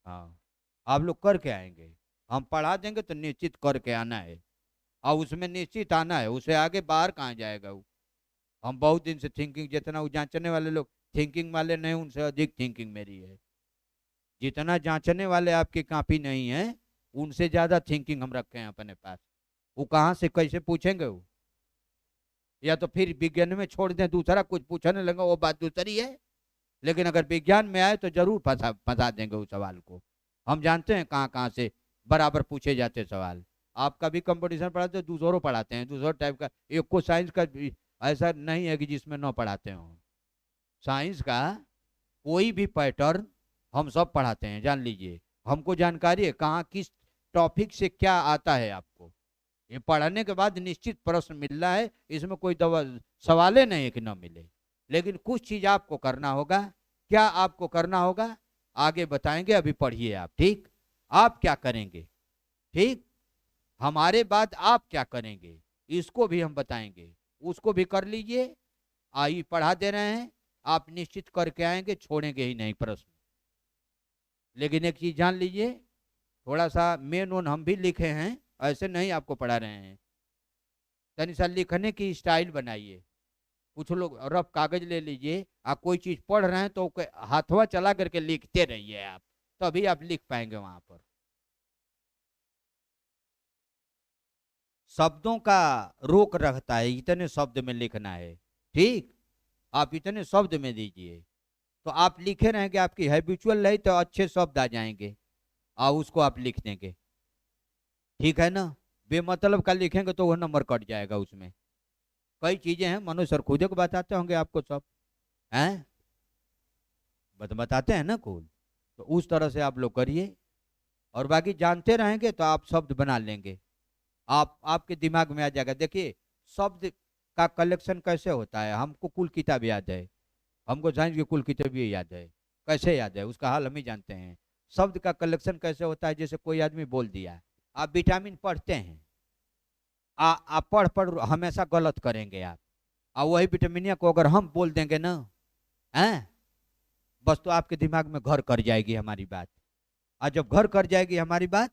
हाँ, आप लोग करके आएंगे, हम पढ़ा देंगे तो निश्चित करके आना है। और उसमें निश्चित आना है, उसे आगे बाहर कहाँ जाएगा वो। हम बहुत दिन से थिंकिंग, जितना वो जांचने वाले लोग थिंकिंग वाले नहीं, उनसे अधिक थिंकिंग मेरी है। जितना जांचने वाले आपकी कॉपी नहीं है उनसे ज्यादा थिंकिंग हम रखे हैं अपने पास। वो कहाँ से कैसे पूछेंगे वो, या तो फिर विज्ञान में छोड़ दें, दूसरा कुछ पूछने लगे वो बात दूसरी है। लेकिन अगर विज्ञान में आए तो जरूर फंसा फंसा देंगे उस सवाल को। हम जानते हैं कहाँ कहाँ से बराबर पूछे जाते सवाल। आपका भी कंपटीशन पढ़ाते हैं, दूसरों पढ़ाते हैं दूसरों टाइप का। एक को साइंस का ऐसा नहीं है कि जिसमें न पढ़ाते हो। साइंस का कोई भी पैटर्न हम सब पढ़ाते हैं, जान लीजिए। हमको जानकारी है कहाँ किस टॉपिक से क्या आता है आपको। ये पढ़ने के बाद निश्चित प्रश्न मिल रहा है, इसमें कोई सवाल नहीं है कि न मिले। लेकिन कुछ चीज आपको करना होगा। क्या आपको करना होगा आगे बताएंगे, अभी पढ़िए आप, ठीक। आप क्या करेंगे, ठीक। हमारे बाद आप क्या करेंगे इसको भी हम बताएंगे, उसको भी कर लीजिए। आई पढ़ा दे रहे हैं, आप निश्चित करके आएंगे, छोड़ेंगे ही नहीं प्रश्न। लेकिन एक चीज जान लीजिए, थोड़ा सा मेन वन हम भी लिखे हैं, ऐसे नहीं आपको पढ़ा रहे हैं। तनी सा लिखने की स्टाइल बनाइए। कुछ लोग रफ कागज ले लीजिए, आप कोई चीज पढ़ रहे हैं तो हाथवा चला करके लिखते रहिए आप, तभी आप लिख पाएंगे वहां पर। शब्दों का रोक रहता है, इतने शब्द में लिखना है, ठीक। आप इतने शब्द में दीजिए तो आप लिखे रहेंगे, आपकी हैबिचुअल रही तो अच्छे शब्द आ जाएंगे और उसको आप लिख देंगे, ठीक है ना। बेमतलब का लिखेंगे तो वह नंबर कट जाएगा उसमें। कई चीजें हैं, मनोज सर खुद को बताते होंगे आपको सब, हैं बताते हैं ना खुद। तो उस तरह से आप लोग करिए, और बाकी जानते रहेंगे तो आप शब्द बना लेंगे, आपके दिमाग में आ जाएगा। देखिए शब्द का कलेक्शन कैसे होता है, हमको कुल किताब याद है, हमको साइंस की कुल किताब याद है। कैसे याद है उसका हाल हम ही जानते हैं। शब्द का कलेक्शन कैसे होता है, जैसे कोई आदमी बोल दिया, आप विटामिन पढ़ते हैं, आप पढ़ पढ़ हमेशा गलत करेंगे आप, और वही विटामिनिया को अगर हम बोल देंगे ना, हैं बस, तो आपके दिमाग में घर कर जाएगी हमारी बात। और जब घर कर जाएगी हमारी बात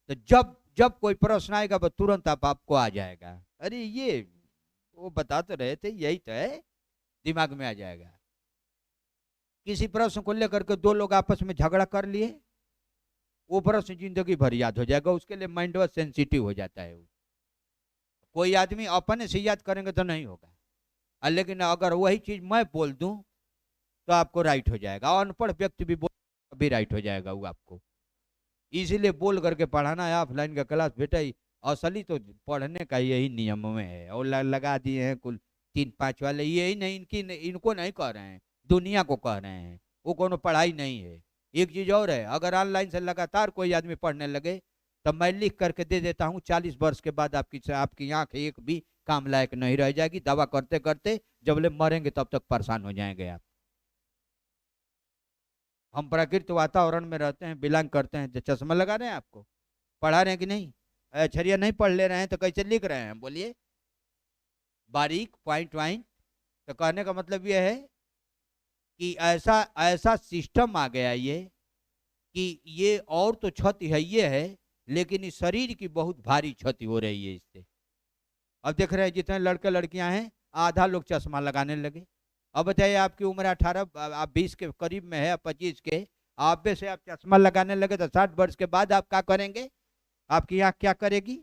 तो जब जब कोई प्रश्न आएगा वो तुरंत आपको आ जाएगा, अरे ये वो बता तो रहे थे, यही तो है, दिमाग में आ जाएगा। किसी प्रश्न को लेकर के दो लोग आपस में झगड़ा कर लिए, वो प्रश्न जिंदगी भर याद हो जाएगा, उसके लिए माइंड सेंसिटिव हो जाता है वो। कोई आदमी अपने से याद करेंगे तो नहीं होगा, लेकिन अगर वही चीज मैं बोल दूं तो आपको राइट हो जाएगा, अनपढ़ व्यक्ति भी बोल भी राइट हो जाएगा वो आपको। इसीलिए बोल करके पढ़ाना है ऑफलाइन का क्लास बेटा, असली तो पढ़ने का यही नियम में है। और लगा दिए हैं कुल 3-5 वाले, यही नहीं, इनको नहीं कह रहे हैं, दुनिया को कह रहे हैं, वो कोनो पढ़ाई नहीं है। एक चीज और है, अगर ऑनलाइन से लगातार कोई आदमी पढ़ने लगे तो मैं लिख करके दे देता हूँ, 40 वर्ष के बाद आपकी आंख एक भी काम लायक नहीं रह जाएगी। दवा करते करते जब ले मरेंगे तब तक परेशान हो जाएंगे आप। हम प्राकृतिक वातावरण में रहते हैं, बिलोंग करते हैं, चश्मा लगा रहे हैं आपको, पढ़ा रहे हैं कि नहीं, अक्षरिया नहीं पढ़ ले रहे हैं तो कैसे लिख रहे हैं बोलिए, बारीक पॉइंट वाइंट। तो कहने का मतलब यह है कि ऐसा ऐसा सिस्टम आ गया ये, कि ये और तो क्षति है ये है, लेकिन इस शरीर की बहुत भारी क्षति हो रही है इससे। अब देख रहे हैं जितने लड़के लड़कियां हैं आधा लोग चश्मा लगाने लगे, अब बताइए आपकी उम्र 18, आप 20 के करीब में है, 25 के, आप पे से आप चश्मा लगाने लगे तो 60 वर्ष के बाद आप क्या करेंगे? आपकी आंख क्या करेगी?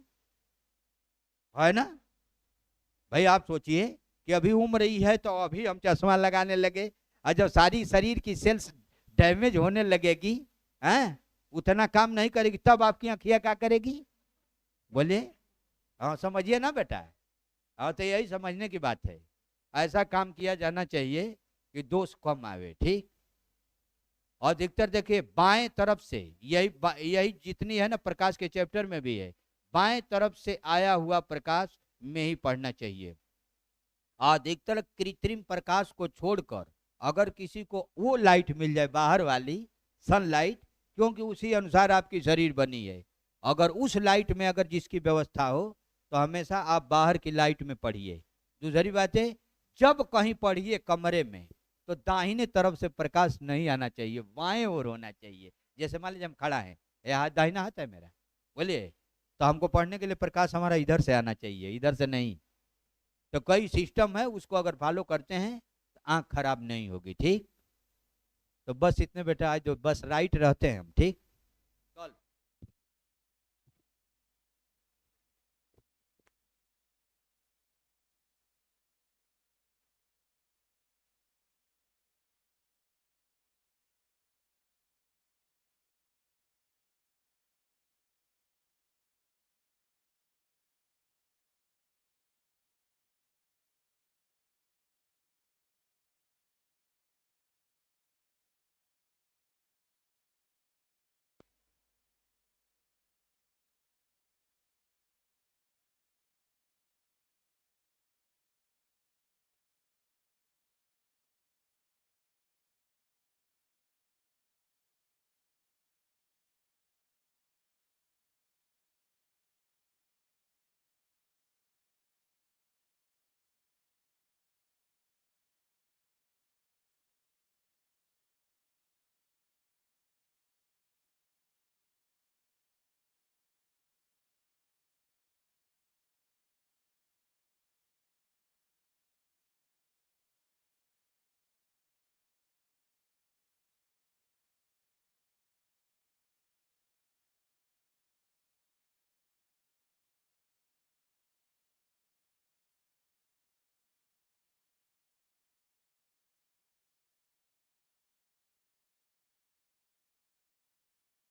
है ना? भाई आप सोचिए कि अभी उम्र ही है तो अभी हम चश्मा लगाने लगे, और जब सारी शरीर की सेल्स डैमेज होने लगेगी, हैं, उतना काम नहीं करेगी, तब आपकी आंखियां क्या करेगी? बोलिए। हाँ समझिए ना बेटा। हाँ तो यही समझने की बात है। ऐसा काम किया जाना चाहिए कि दोष कम आवे, ठीक। और अधिकतर देखिए बाएं तरफ से, यही जितनी है ना प्रकाश के चैप्टर में भी है, बाएं तरफ से आया हुआ प्रकाश में ही पढ़ना चाहिए। अधिकतर कृत्रिम प्रकाश को छोड़कर अगर किसी को वो लाइट मिल जाए बाहर वाली सनलाइट, क्योंकि उसी अनुसार आपकी शरीर बनी है, अगर उस लाइट में अगर जिसकी व्यवस्था हो तो हमेशा आप बाहर की लाइट में पढ़िए। दूसरी बात है, जब कहीं पढ़िए कमरे में तो दाहिने तरफ से प्रकाश नहीं आना चाहिए, बाएं ओर होना चाहिए। जैसे मान लीजिए हम खड़ा हैं, यह हाथ दाहिना हाथ है मेरा, बोलिए, तो हमको पढ़ने के लिए प्रकाश हमारा इधर से आना चाहिए, इधर से नहीं। तो कई सिस्टम है, उसको अगर फॉलो करते हैं तो आंख खराब नहीं होगी, ठीक। तो बस इतने बेटा आज जो बस राइट रहते हैं हम, ठीक।